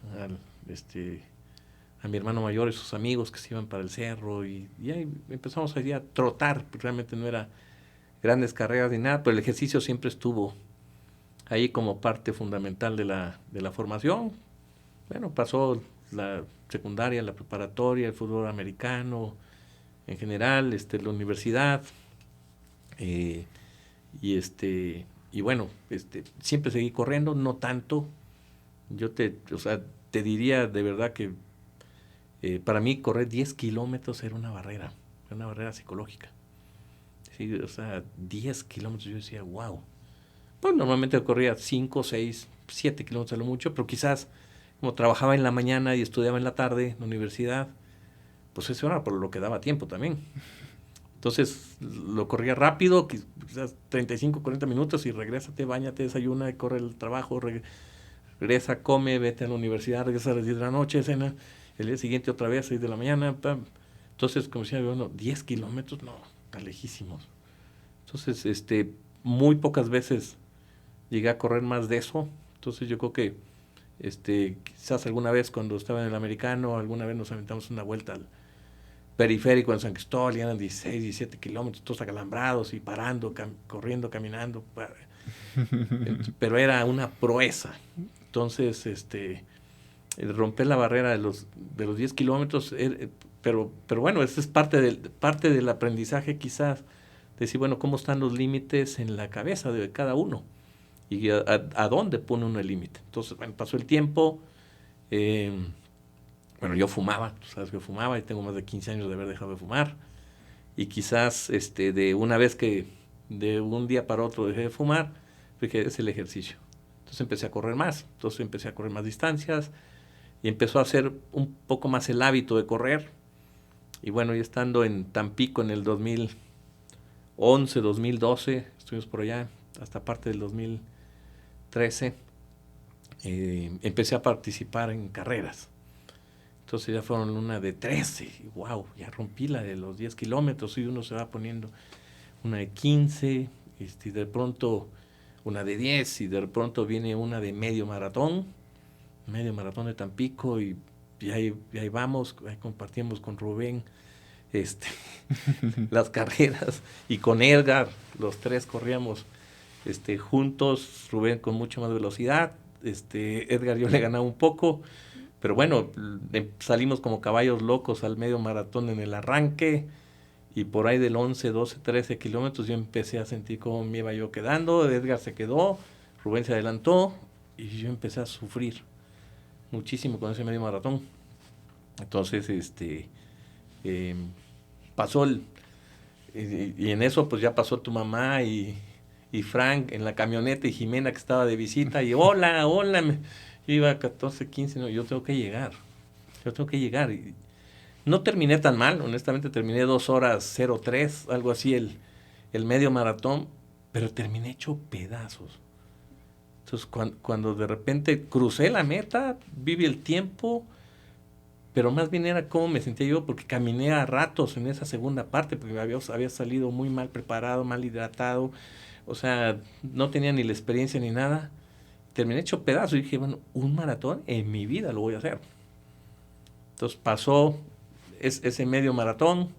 a mi hermano mayor y sus amigos que se iban para el cerro. Y ahí empezamos a trotar, pues realmente no era grandes carreras ni nada, pero el ejercicio siempre estuvo ahí como parte fundamental de la formación. Bueno, pasó la secundaria, la preparatoria, el fútbol americano, en general, la universidad, y bueno, siempre seguí corriendo, no tanto. O sea, te diría de verdad que para mí correr 10 kilómetros era una barrera psicológica. Sí, o sea, 10 kilómetros yo decía, wow. Pues normalmente corría 5, 6, 7 kilómetros a lo mucho, pero quizás como trabajaba en la mañana y estudiaba en la tarde en la universidad, pues eso era por lo que daba tiempo también. Entonces lo corría rápido, quizás 35, 40 minutos y regrésate, báñate, desayuna, y corre el trabajo, regresa, come, vete a la universidad, regresa a las 10 de la noche, cena, el día siguiente otra vez, 6 de la mañana. Pam. Entonces, como decía, bueno, 10 kilómetros, no, está lejísimos. Entonces, muy pocas veces llegué a correr más de eso. Entonces yo creo que quizás alguna vez cuando estaba en el Americano, alguna vez nos aventamos una vuelta al periférico en San Cristóbal y eran 16, 17 kilómetros, todos acalambrados y parando, corriendo, caminando. Pero era una proeza. Entonces, romper la barrera de los 10 kilómetros, pero bueno, eso es parte del aprendizaje quizás, decir, bueno, cómo están los límites en la cabeza de cada uno y a dónde pone uno el límite. Entonces, bueno, pasó el tiempo, bueno, yo fumaba, tú sabes que fumaba y tengo más de 15 años de haber dejado de fumar y quizás de una vez que de un día para otro dejé de fumar, dije, es el ejercicio. Entonces empecé a correr más, entonces empecé a correr más distancias y empezó a hacer un poco más el hábito de correr. Y bueno, y estando en Tampico en el 2011, 2012, estuvimos por allá hasta parte del 2013, empecé a participar en carreras. Entonces ya fueron una de 13, y wow, ya rompí la de los 10 kilómetros y uno se va poniendo una de 15, y de pronto una de 10 y de pronto viene una de medio maratón de Tampico y ahí vamos, ahí compartimos con Rubén las carreras y con Edgar, los tres corríamos juntos, Rubén con mucha más velocidad, Edgar yo le ganaba un poco, pero bueno, salimos como caballos locos al medio maratón en el arranque y por ahí del 11, 12, 13 kilómetros yo empecé a sentir cómo me iba yo quedando, Edgar se quedó, Rubén se adelantó y yo empecé a sufrir muchísimo con ese medio maratón. Entonces, pasó y en eso pues ya pasó tu mamá y Frank en la camioneta y Jimena que estaba de visita y hola, yo iba a 14, 15, no, yo tengo que llegar. Y no terminé tan mal, honestamente terminé 2 horas 03, algo así el medio maratón, pero terminé hecho pedazos. Entonces cuando de repente crucé la meta, viví el tiempo, pero más bien era cómo me sentía yo, porque caminé a ratos en esa segunda parte, porque había salido muy mal preparado, mal hidratado, o sea, no tenía ni la experiencia ni nada. Terminé hecho pedazo y dije, bueno, un maratón en mi vida lo voy a hacer. Entonces pasó ese medio maratón,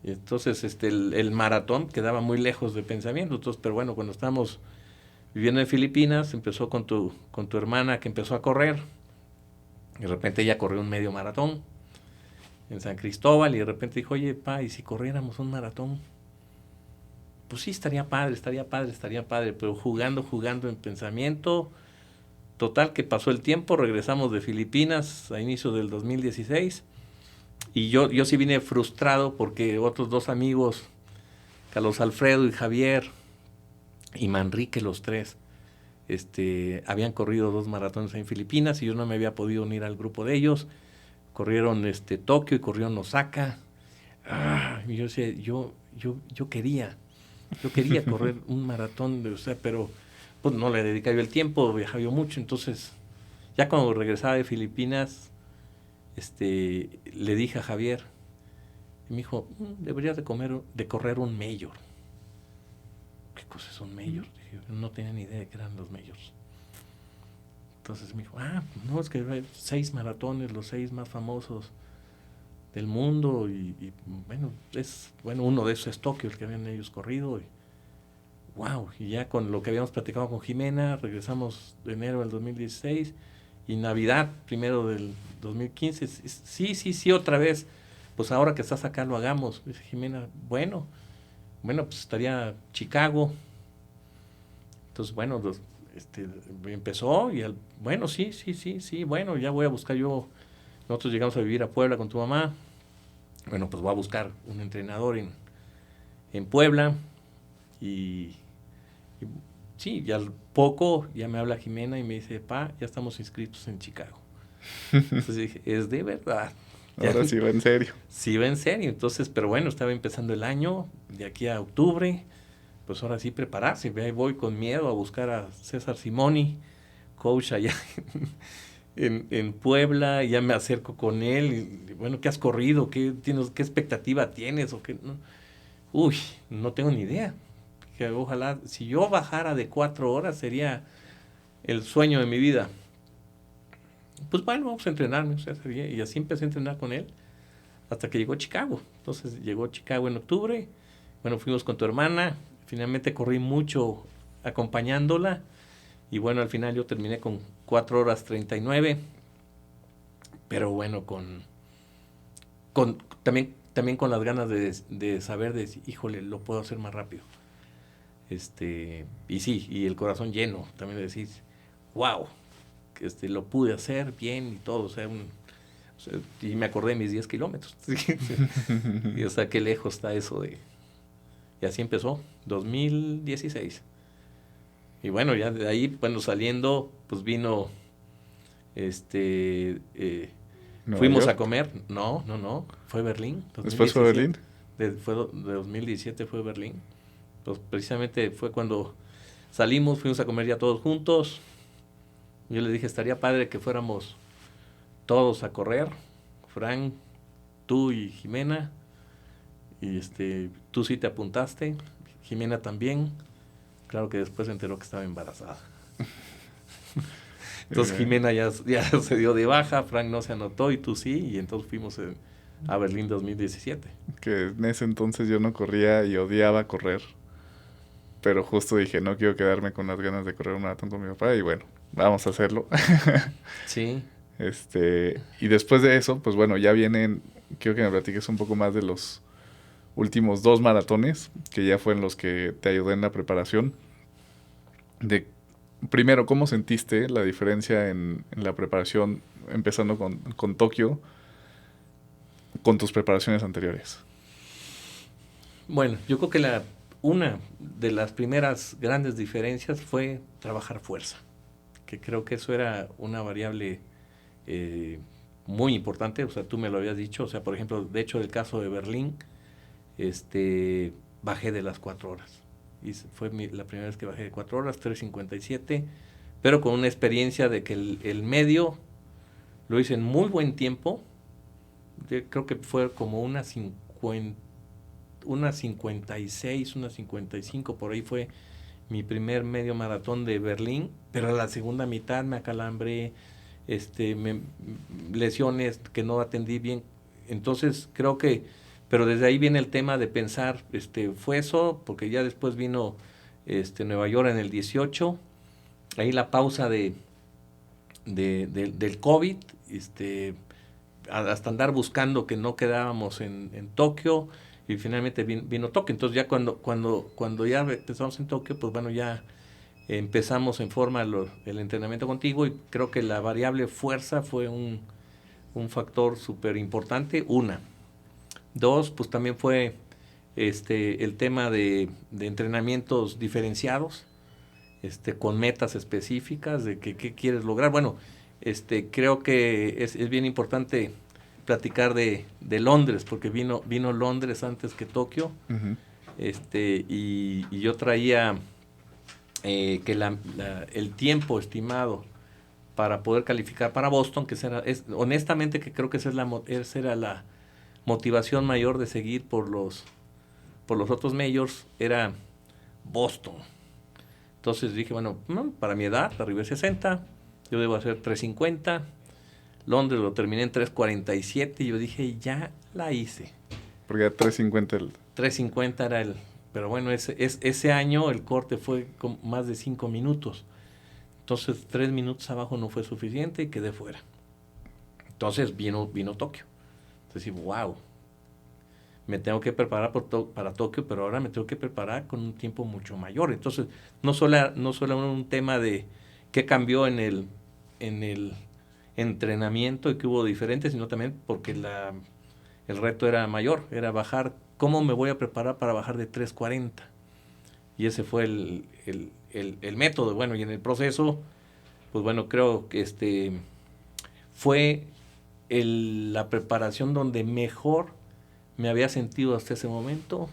y entonces el maratón quedaba muy lejos de pensamiento. Entonces, pero bueno, cuando estábamos viviendo en Filipinas, empezó con tu hermana que empezó a correr. De repente ella corrió un medio maratón en San Cristóbal y de repente dijo, oye, pa, ¿y si corriéramos un maratón? Pues sí, estaría padre, pero jugando en pensamiento. Total que pasó el tiempo, regresamos de Filipinas a inicios del 2016 y yo sí vine frustrado porque otros 2 amigos, Carlos Alfredo y Javier y Manrique, los 3, habían corrido 2 maratones en Filipinas y yo no me había podido unir al grupo de ellos. Corrieron Tokio y corrieron Osaka. Y yo decía, yo quería correr un maratón, o sea, pero pues no le dedicaba yo el tiempo, viajaba yo mucho. Entonces, ya cuando regresaba de Filipinas, le dije a Javier, y me dijo, deberías de correr un mayor. ¿Qué cosa es un mayor? Dije, no tenía ni idea de qué eran los majors. Entonces me dijo, no, es que hay 6 maratones, los 6 más famosos del mundo y bueno, uno de esos es Tokio, el que habían ellos corrido y wow, y ya con lo que habíamos platicado con Jimena, regresamos de enero del 2016 y Navidad primero del 2015, sí, otra vez, pues ahora que estás acá lo hagamos. Dice Jimena, bueno, pues estaría Chicago, Entonces, bueno, empezó y bueno, sí, bueno, ya voy a buscar yo. Nosotros llegamos a vivir a Puebla con tu mamá. Bueno, pues voy a buscar un entrenador en Puebla. Y sí, ya al poco ya me habla Jimena y me dice, ya estamos inscritos en Chicago. Entonces dije, es de verdad. Ahora sí va en serio. Sí va en serio. Entonces, pero bueno, estaba empezando el año, de aquí a octubre, pues ahora sí prepararse. Ahí voy con miedo a buscar a César Simoni, coach allá en Puebla, y ya me acerco con él. Y, bueno, ¿qué has corrido? ¿Qué expectativa tienes? ¿O qué? No. Uy, no tengo ni idea. Que ojalá, si yo bajara de 4 horas, sería el sueño de mi vida. Pues bueno, vamos a entrenarme. Y así empecé a entrenar con él hasta que llegó Chicago. Entonces llegó Chicago en octubre. Bueno, fuimos con tu hermana. Finalmente corrí mucho acompañándola. Y bueno, al final yo terminé con 4 horas 39. Pero bueno, también con las ganas de saber, híjole, lo puedo hacer más rápido. Y sí, y el corazón lleno, también de decir, wow, lo pude hacer bien y todo, y me acordé de mis 10 kilómetros. Y o sea, qué lejos está eso y así empezó, 2016. Y bueno, ya de ahí, bueno, saliendo, pues vino, fuimos a comer, no, fue Berlín. 2017. ¿Después fue Berlín? De 2017 fue Berlín. Pues precisamente fue cuando salimos, fuimos a comer ya todos juntos. Yo le dije, estaría padre que fuéramos todos a correr. Frank, tú y Jimena. Y tú sí te apuntaste. Jimena también. Claro que después se enteró que estaba embarazada. Entonces Jimena ya se dio de baja, Frank no se anotó y tú sí. Y entonces fuimos a Berlín 2017. Que en ese entonces yo no corría y odiaba correr. Pero justo dije, no quiero quedarme con las ganas de correr un maratón con mi papá. Y bueno, vamos a hacerlo. Sí. Y después de eso, pues bueno, ya vienen, quiero que me platiques un poco más de los últimos 2 maratones, que ya fueron los que te ayudé en la preparación. Primero, ¿cómo sentiste la diferencia en la preparación, empezando con Tokio, con tus preparaciones anteriores? Bueno, yo creo que una de las primeras grandes diferencias fue trabajar fuerza, que creo que eso era una variable muy importante. O sea, tú me lo habías dicho. O sea, por ejemplo, de hecho, el caso de Berlín, bajé de las 4 horas. Y fue la primera vez que bajé de 4 horas, 3:57, pero con una experiencia de que el medio lo hice en muy buen tiempo. Creo que fue como una 56, una 55, por ahí fue mi primer medio maratón de Berlín, pero a la segunda mitad me acalambré, lesiones que no atendí bien. Entonces creo que, pero desde ahí viene el tema de pensar, fue eso, porque ya después vino Nueva York en el 18, ahí la pausa del COVID, hasta andar buscando que no quedábamos en Tokio, y finalmente vino Tokio. Entonces ya cuando ya empezamos en Tokio, pues bueno, ya empezamos en forma el entrenamiento contigo, y creo que la variable fuerza fue un factor súper importante. 2, pues también fue el tema de entrenamientos diferenciados, con metas específicas de qué quieres lograr. Bueno, creo que es bien importante platicar de Londres, porque vino Londres antes que Tokio. Uh-huh. Y yo traía que el tiempo estimado para poder calificar para Boston, que honestamente que creo que esa era la motivación mayor de seguir por los otros majors, era Boston. Entonces dije, bueno, para mi edad, arriba de 60, yo debo hacer 3:50. Londres lo terminé en 3:47 y yo dije, ya la hice. Porque ya 3:50 3:50 era pero bueno, ese año el corte fue con más de 5 minutos. Entonces 3 minutos abajo no fue suficiente y quedé fuera. Entonces vino Tokio. Entonces, wow. me tengo que preparar para Tokio, pero ahora me tengo que preparar con un tiempo mucho mayor. Entonces, no solo un tema de qué cambió en el entrenamiento y que hubo diferente, sino también porque el reto era mayor, era bajar, ¿cómo me voy a preparar para bajar de 3:40? Y ese fue el método. Bueno, y en el proceso, pues bueno, creo que fue la preparación donde mejor me había sentido hasta ese momento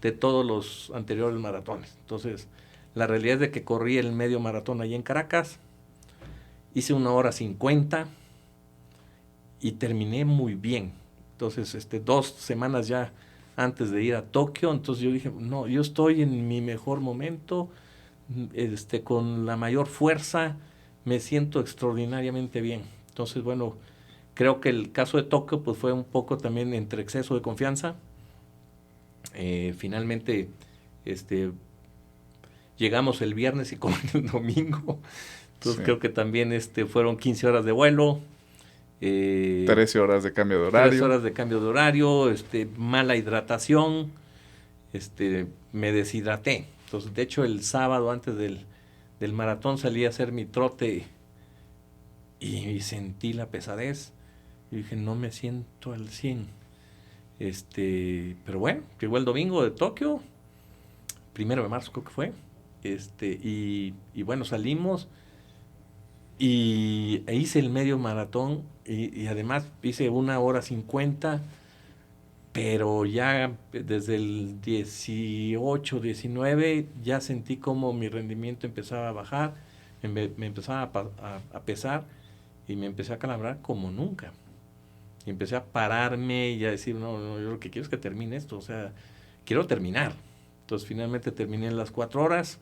de todos los anteriores maratones. Entonces, la realidad es de que corrí el medio maratón allí en Caracas, hice 1:50 y terminé muy bien. Entonces, 2 semanas ya antes de ir a Tokio, entonces yo dije, no, yo estoy en mi mejor momento, con la mayor fuerza, me siento extraordinariamente bien. Entonces, bueno, creo que el caso de Tokio pues fue un poco también entre exceso de confianza. Finalmente, llegamos el viernes y como el domingo. Entonces creo que también fueron 15 horas de vuelo. 13 horas de cambio de 3 horario. horas de cambio de horario, mala hidratación, me deshidraté. Entonces, de hecho, el sábado antes del maratón salí a hacer mi trote y sentí la pesadez. Y dije, no me siento al 100. Pero bueno, llegó el domingo de Tokio, 1 de marzo creo que fue. Y bueno, salimos y hice el medio maratón y además hice 1:50, pero ya desde el 18, 19 ya sentí como mi rendimiento empezaba a bajar, me empezaba a pesar y me empecé a calambrar como nunca. Y empecé a pararme y a decir, no, yo lo que quiero es que termine esto, o sea, quiero terminar. Entonces finalmente terminé en las 4 horas,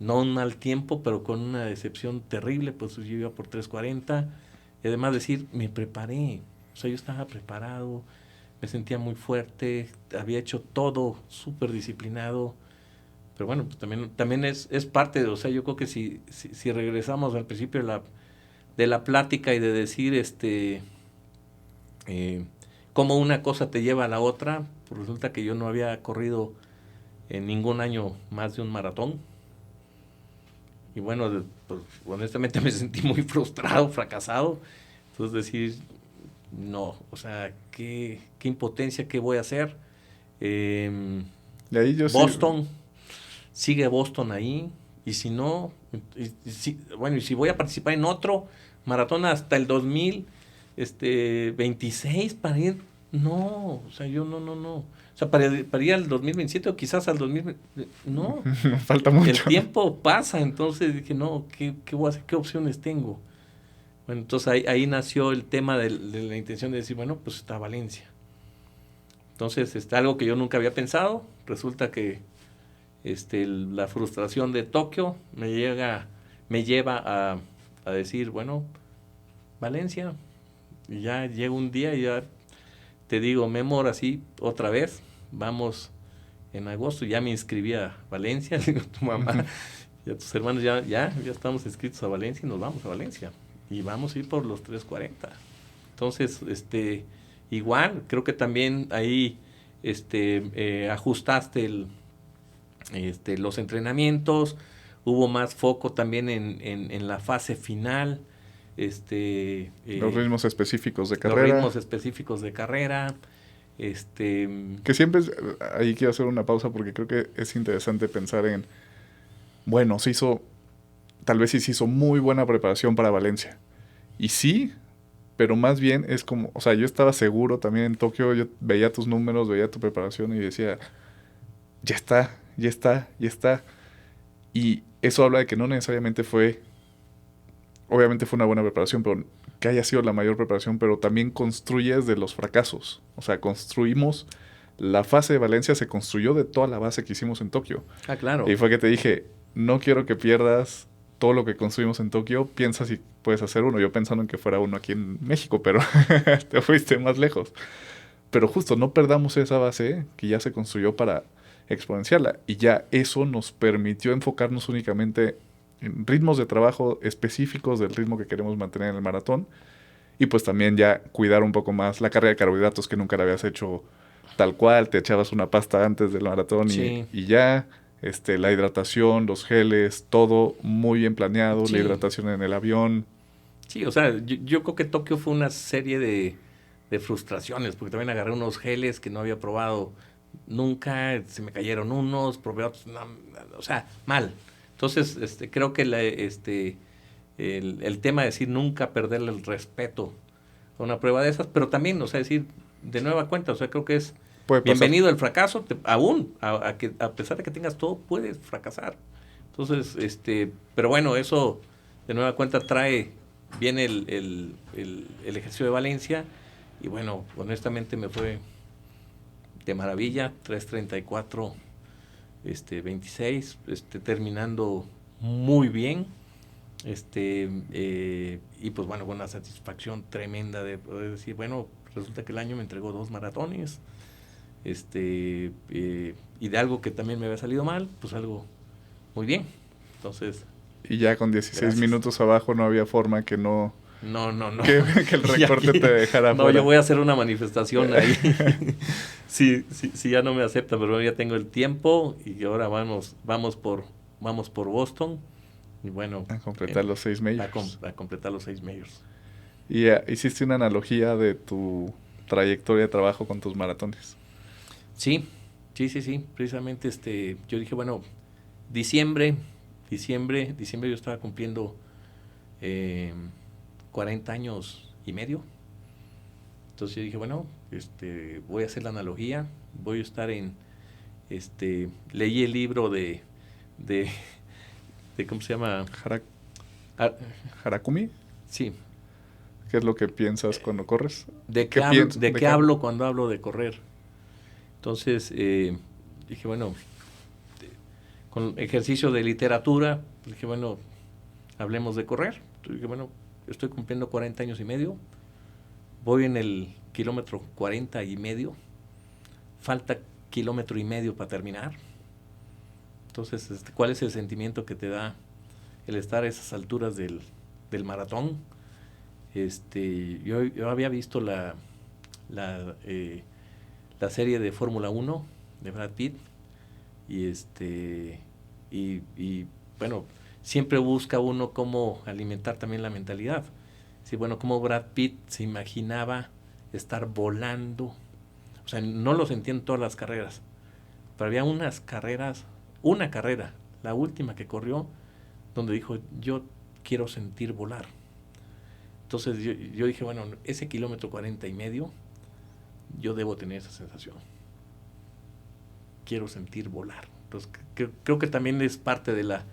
no un mal tiempo, pero con una decepción terrible, pues yo iba por 3:40. Y además decir, me preparé, o sea, yo estaba preparado, me sentía muy fuerte, había hecho todo súper disciplinado. Pero bueno, pues también es parte de, o sea, yo creo que si regresamos al principio de la plática y de decir, cómo una cosa te lleva a la otra, pues resulta que yo no había corrido en ningún año más de un maratón. Y bueno, pues, honestamente me sentí muy frustrado, fracasado. Entonces decir, no, o sea, qué impotencia, qué voy a hacer. Y ahí yo Boston, sigue Boston ahí. Y si no, bueno, y si voy a participar en otro maratón hasta el 2026 para ir, no, o sea, yo no. O sea, para ir al 2027 o quizás al 2000, no. falta mucho. El tiempo pasa, entonces dije, no, ¿qué voy a hacer? ¿Qué opciones tengo? Bueno, entonces ahí nació el tema de la intención de decir, bueno, pues está Valencia. Entonces, algo que yo nunca había pensado, resulta que la frustración de Tokio me lleva a decir, bueno, Valencia. Y ya llega un día y ya te digo, Memo, ahora sí, otra vez, vamos en agosto, ya me inscribí a Valencia, le digo a tu mamá y a tus hermanos, ya estamos inscritos a Valencia y nos vamos a Valencia. Y vamos a ir por los 3:40. Entonces, igual, creo que también ahí ajustaste los entrenamientos, hubo más foco también en la fase final. Los ritmos específicos de carrera. Los ritmos específicos de carrera. Que siempre, ahí quiero hacer una pausa porque creo que es interesante pensar en, bueno, tal vez sí se hizo muy buena preparación para Valencia. Y sí, pero más bien es como, o sea, yo estaba seguro también en Tokio, yo veía tus números, veía tu preparación y decía, ya está. Y eso habla de que no necesariamente obviamente fue una buena preparación, pero que haya sido la mayor preparación, pero también construyes de los fracasos. O sea, la fase de Valencia se construyó de toda la base que hicimos en Tokio. Ah, claro. Y fue que te dije, no quiero que pierdas todo lo que construimos en Tokio, piensa si puedes hacer uno. Yo pensando en que fuera uno aquí en México, pero te fuiste más lejos. Pero justo, no perdamos esa base que ya se construyó para exponenciarla. Y ya eso nos permitió enfocarnos únicamente en ritmos de trabajo específicos del ritmo que queremos mantener en el maratón. Y pues también ya cuidar un poco más la carga de carbohidratos que nunca la habías hecho tal cual, te echabas una pasta antes del maratón Sí. y ya, la hidratación, los geles, todo muy bien planeado, la Sí, hidratación en el avión. sí, o sea, yo creo que Tokio fue una serie de frustraciones, porque también agarré unos geles que no había probado nunca, se me cayeron unos, probé otros, no, o sea, mal. Entonces, creo que el tema de decir nunca perderle el respeto a una prueba de esas, pero también, o sea, decir de nueva cuenta, o sea, creo que es Puede pasar. bienvenido el fracaso, aún, a pesar de que tengas todo, puedes fracasar. Entonces, pero bueno, eso de nueva cuenta viene el ejercicio de Valencia y bueno, honestamente me fue de maravilla, 3:34, 26, terminando muy bien, y pues bueno, con una satisfacción tremenda de poder decir, bueno, resulta que el año me entregó 2 maratones, y de algo que también me había salido mal, pues algo muy bien. Entonces, Y ya con 16 gracias. minutos abajo no había forma que no, No, no, no. que el Y recorte aquí, te dejara no, yo fuera. voy a hacer una manifestación ahí. Sí, sí, sí, ya no me aceptan, pero ya tengo el tiempo y ahora vamos por Boston. Y bueno, A completar los 6 majors. a completar los 6 majors. Y hiciste una analogía de tu trayectoria de trabajo con tus maratones. Sí, sí, sí, sí. Precisamente yo dije, bueno, diciembre, diciembre yo estaba cumpliendo eh, 40 años y medio. Entonces yo dije, bueno, voy a hacer la analogía, voy a estar leí el libro de, de ¿cómo se llama? Hara- Ah, ¿Harakumi? sí, ¿Qué es lo que piensas cuando corres? ¿de ¿Qué qué hablo, piensas? de ¿De qué qué hablo? hablo cuando hablo de correr? Entonces dije, bueno, con ejercicio de literatura, dije, bueno, hablemos de correr. Entonces dije, bueno, estoy cumpliendo 40 años y medio, voy en el kilómetro 40 y medio, falta kilómetro y medio para terminar. Entonces, ¿cuál es el sentimiento que te da el estar a esas alturas del maratón? Yo había visto la, eh, la serie de Fórmula 1 de Brad Pitt y y bueno, siempre busca uno cómo alimentar también la mentalidad. Sí, bueno, cómo Brad Pitt se imaginaba estar volando. O sea, no lo sentía en todas las carreras, pero había unas carreras, una carrera, la última que corrió, donde dijo, yo quiero sentir volar. Entonces yo dije, bueno, ese kilómetro 40 y medio, yo debo tener esa sensación. Quiero sentir volar. Entonces creo que también es parte de la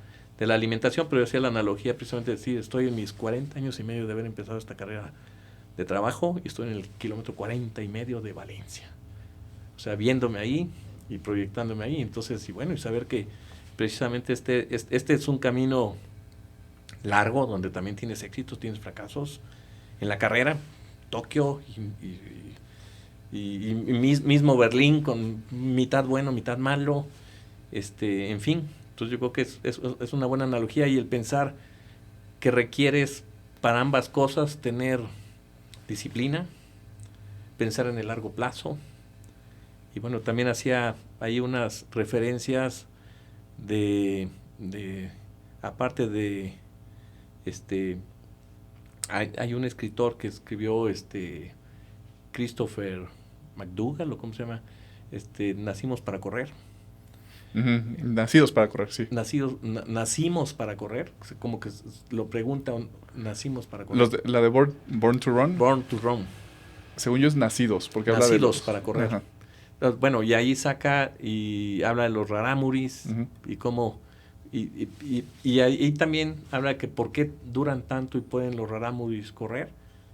alimentación, pero yo hacía la analogía precisamente de decir, estoy en mis 40 años y medio de haber empezado esta carrera de trabajo y estoy en el kilómetro 40 y medio de Valencia. O sea, viéndome ahí y proyectándome ahí. Entonces, y bueno, y saber que precisamente este es un camino largo, donde también tienes éxitos, tienes fracasos en la carrera, Tokio y mismo Berlín con mitad bueno, mitad malo, en fin. Entonces yo creo que es una buena analogía y el pensar que requieres para ambas cosas tener disciplina, pensar en el largo plazo y bueno, también hacía ahí unas referencias de aparte de este hay un escritor que escribió Christopher McDougall o cómo se llama, Nacimos para correr. Nacidos para correr, sí. Nacimos para correr, como que lo pregunta, nacimos para correr. La de Born to Run, Born to Run, según yo es nacidos, porque habla de nacidos los... para correr. Ajá. Bueno, y ahí saca y habla de los rarámuris Ujú. y cómo y ahí también habla de que por qué duran tanto y pueden los rarámuris correr.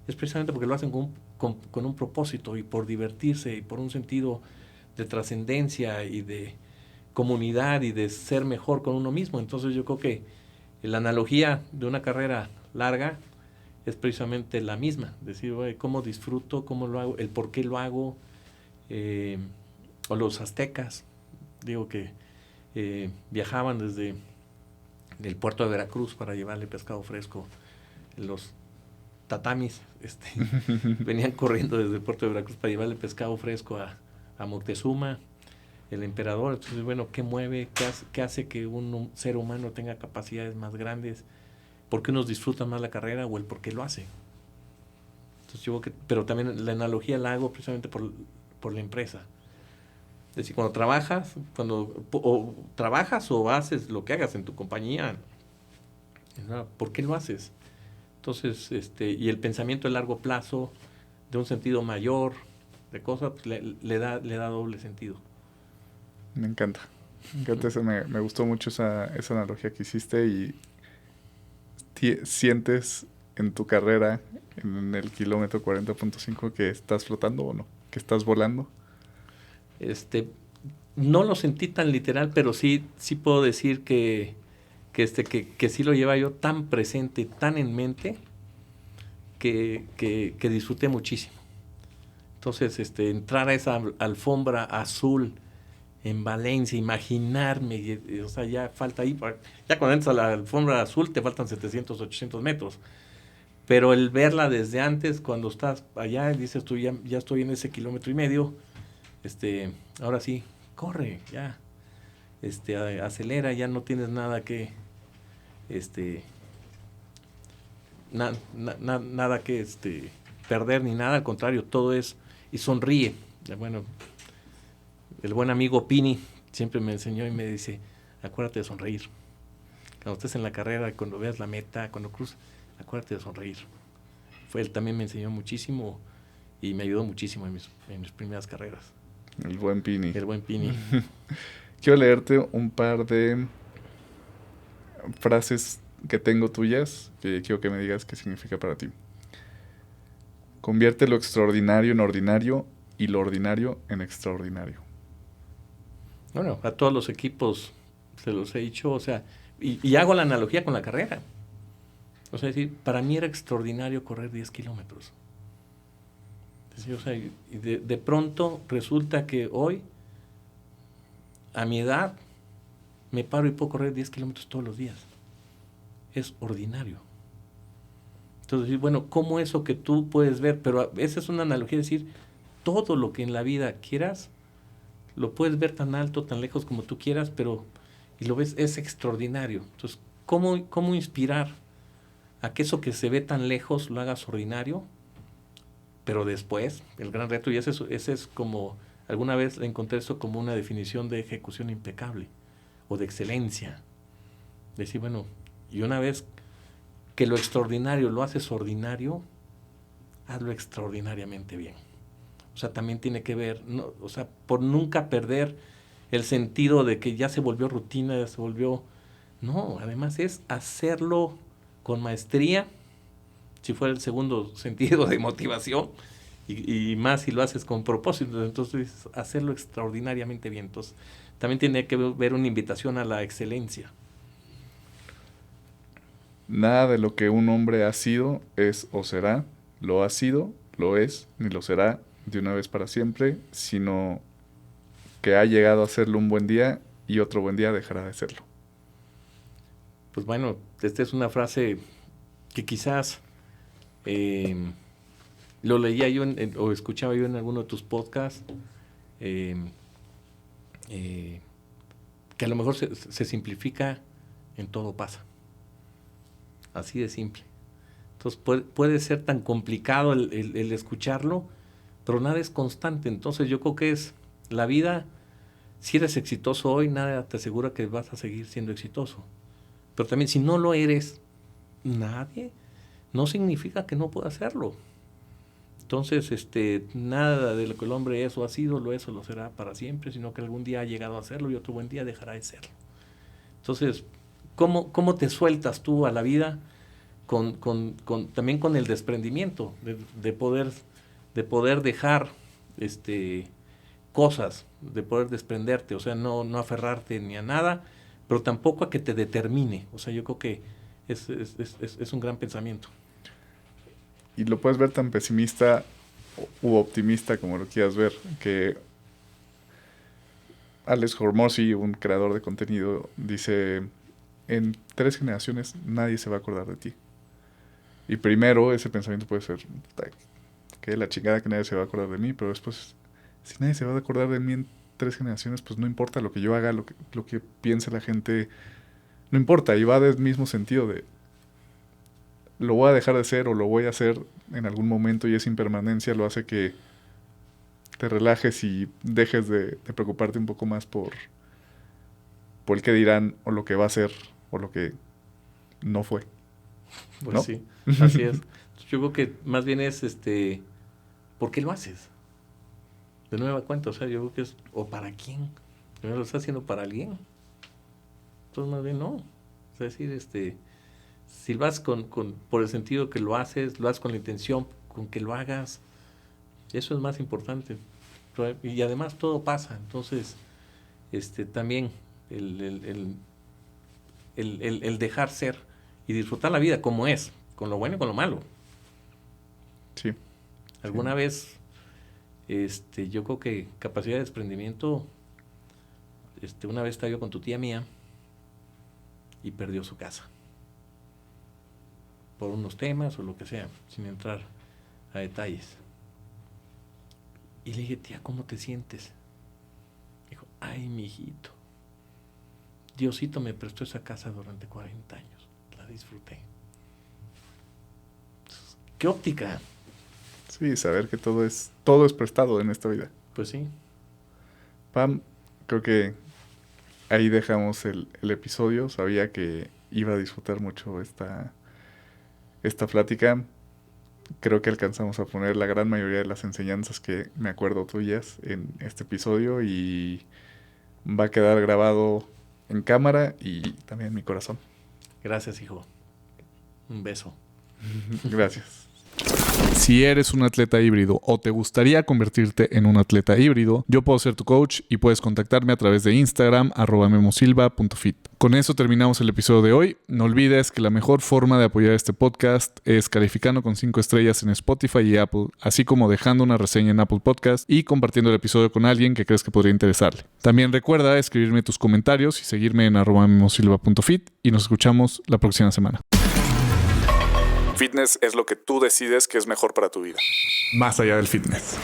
Es precisamente porque lo hacen con un propósito y por divertirse y por un sentido de trascendencia y de comunidad y de ser mejor con uno mismo. Entonces yo creo que la analogía de una carrera larga es precisamente la misma. Decir, oye, cómo disfruto, cómo lo hago, el por qué lo hago. O los aztecas, digo que viajaban desde el puerto de Veracruz para llevarle pescado fresco. Los tatamis venían corriendo desde el puerto de Veracruz para llevarle pescado fresco a Moctezuma, el emperador. Entonces, bueno, ¿qué mueve? ¿Qué hace que un ser humano tenga capacidades más grandes? ¿Por qué unos disfrutan más la carrera o el por qué lo hace? Entonces, yo creo que, pero también la analogía la hago precisamente por la empresa. Es decir, cuando trabajas o haces lo que hagas en tu compañía, ¿no? ¿Por qué lo haces? Entonces, y el pensamiento a largo plazo, de un sentido mayor, de cosas, pues le da doble sentido. Me encanta. Me encanta me gustó mucho esa analogía que hiciste y sientes en tu carrera, en el kilómetro 40.5, que estás flotando o no, que estás volando. No lo sentí tan literal, pero sí puedo decir que sí lo lleva yo tan presente, tan en mente, que disfruté muchísimo. Entonces, entrar a esa alfombra azul en Valencia, imaginarme, o sea, ya falta ahí, ya cuando entras a la alfombra azul te faltan 700, 800 metros. Pero el verla desde antes, cuando estás allá, dices tú, ya estoy en ese 1.5 kilómetros, ahora sí, corre, ya, acelera, ya no tienes nada que, nada que, perder ni nada, al contrario, todo es, y sonríe. Bueno, el buen amigo Pini siempre me enseñó y me dice, acuérdate de sonreír. Cuando estés en la carrera, cuando veas la meta, cuando cruces, acuérdate de sonreír. Él también me enseñó muchísimo y me ayudó muchísimo en mis primeras carreras. El buen Pini. El buen Pini. Quiero leerte un par de frases que tengo tuyas, que quiero que me digas qué significa para ti. Convierte lo extraordinario en ordinario y lo ordinario en extraordinario. Bueno, a todos los equipos se los he dicho, o sea, y hago la analogía con la carrera. O sea, decir, para mí era extraordinario correr 10 kilómetros. O sea, y de pronto resulta que hoy, a mi edad, me paro y puedo correr 10 kilómetros todos los días. Es ordinario. Entonces, bueno, ¿cómo eso que tú puedes ver? Pero esa es una analogía, es decir, todo lo que en la vida quieras, lo puedes ver tan alto, tan lejos como tú quieras, pero, y lo ves, es extraordinario. Entonces, ¿cómo inspirar a que eso que se ve tan lejos lo hagas ordinario? Pero después, el gran reto, y ese es como, alguna vez encontré eso como una definición de ejecución impecable o de excelencia. Decir, bueno, y una vez que lo extraordinario lo haces ordinario, hazlo extraordinariamente bien. O sea, también tiene que ver, no, o sea, por nunca perder el sentido de que ya se volvió rutina, ya se volvió... No, además es hacerlo con maestría, si fuera el segundo sentido de motivación, y más si lo haces con propósito, entonces hacerlo extraordinariamente bien. Entonces, también tiene que ver una invitación a la excelencia. Nada de lo que un hombre ha sido es o será, lo ha sido, lo es, ni lo será de una vez para siempre, sino que ha llegado a serlo un buen día y otro buen día dejará de serlo. Pues bueno, esta es una frase que quizás lo leía yo o escuchaba yo en alguno de tus podcasts, que a lo mejor se simplifica en todo pasa. Así de simple. Entonces puede ser tan complicado el escucharlo, pero nada es constante. Entonces yo creo que es la vida, si eres exitoso hoy, nada te asegura que vas a seguir siendo exitoso. Pero también si no lo eres, nadie, no significa que no pueda hacerlo. Entonces, nada de lo que el hombre es o ha sido, lo es o lo será para siempre, sino que algún día ha llegado a hacerlo y otro buen día dejará de serlo. Entonces, ¿cómo te sueltas tú a la vida? También con el desprendimiento, de poder dejar cosas, de poder desprenderte, o sea, no aferrarte ni a nada, pero tampoco a que te determine. O sea, yo creo que es un gran pensamiento. Y lo puedes ver tan pesimista u optimista como lo quieras ver, que Alex Hormozi, un creador de contenido, dice, en 3 generaciones nadie se va a acordar de ti. Y primero ese pensamiento puede ser, que la chingada que nadie se va a acordar de mí, pero después, si nadie se va a acordar de mí en 3 generaciones, pues no importa lo que yo haga, lo que piense la gente, no importa. Y va del mismo sentido de lo voy a dejar de hacer o lo voy a hacer en algún momento, y esa impermanencia lo hace que te relajes y dejes de preocuparte un poco más por el que dirán o lo que va a ser o lo que no fue. Pues ¿no? sí, así es. Yo creo que más bien es ¿por qué lo haces? De nueva cuenta, o sea, yo creo que es ¿o para quién? ¿Lo estás haciendo para alguien? Entonces más bien no. Es decir, si lo haces por el sentido que lo haces con la intención con que lo hagas, eso es más importante. Y además todo pasa. Entonces, también el dejar ser y disfrutar la vida como es, con lo bueno y con lo malo. Sí. Alguna vez, yo creo que capacidad de desprendimiento, una vez estaba yo con tu tía mía y perdió su casa. Por unos temas o lo que sea, sin entrar a detalles. Y le dije, tía, ¿cómo te sientes? Dijo, ay, mijito, Diosito me prestó esa casa durante 40 años. La disfruté. ¿Qué óptica? Sí, saber que todo es prestado en esta vida. Pues sí. Pam, creo que ahí dejamos el episodio. Sabía que iba a disfrutar mucho esta plática. Creo que alcanzamos a poner la gran mayoría de las enseñanzas que me acuerdo tuyas en este episodio, y va a quedar grabado en cámara y también en mi corazón. Gracias, hijo. Un beso. Gracias. Si eres un atleta híbrido o te gustaría convertirte en un atleta híbrido, yo puedo ser tu coach y puedes contactarme a través de Instagram @memosilva.fit. Con eso terminamos el episodio de hoy. No olvides que la mejor forma de apoyar este podcast es calificando con 5 estrellas en Spotify y Apple, así como dejando una reseña en Apple Podcast y compartiendo el episodio con alguien que crees que podría interesarle. También recuerda escribirme tus comentarios y seguirme en @memosilva.fit, y nos escuchamos la próxima semana. Fitness es lo que tú decides que es mejor para tu vida, más allá del fitness.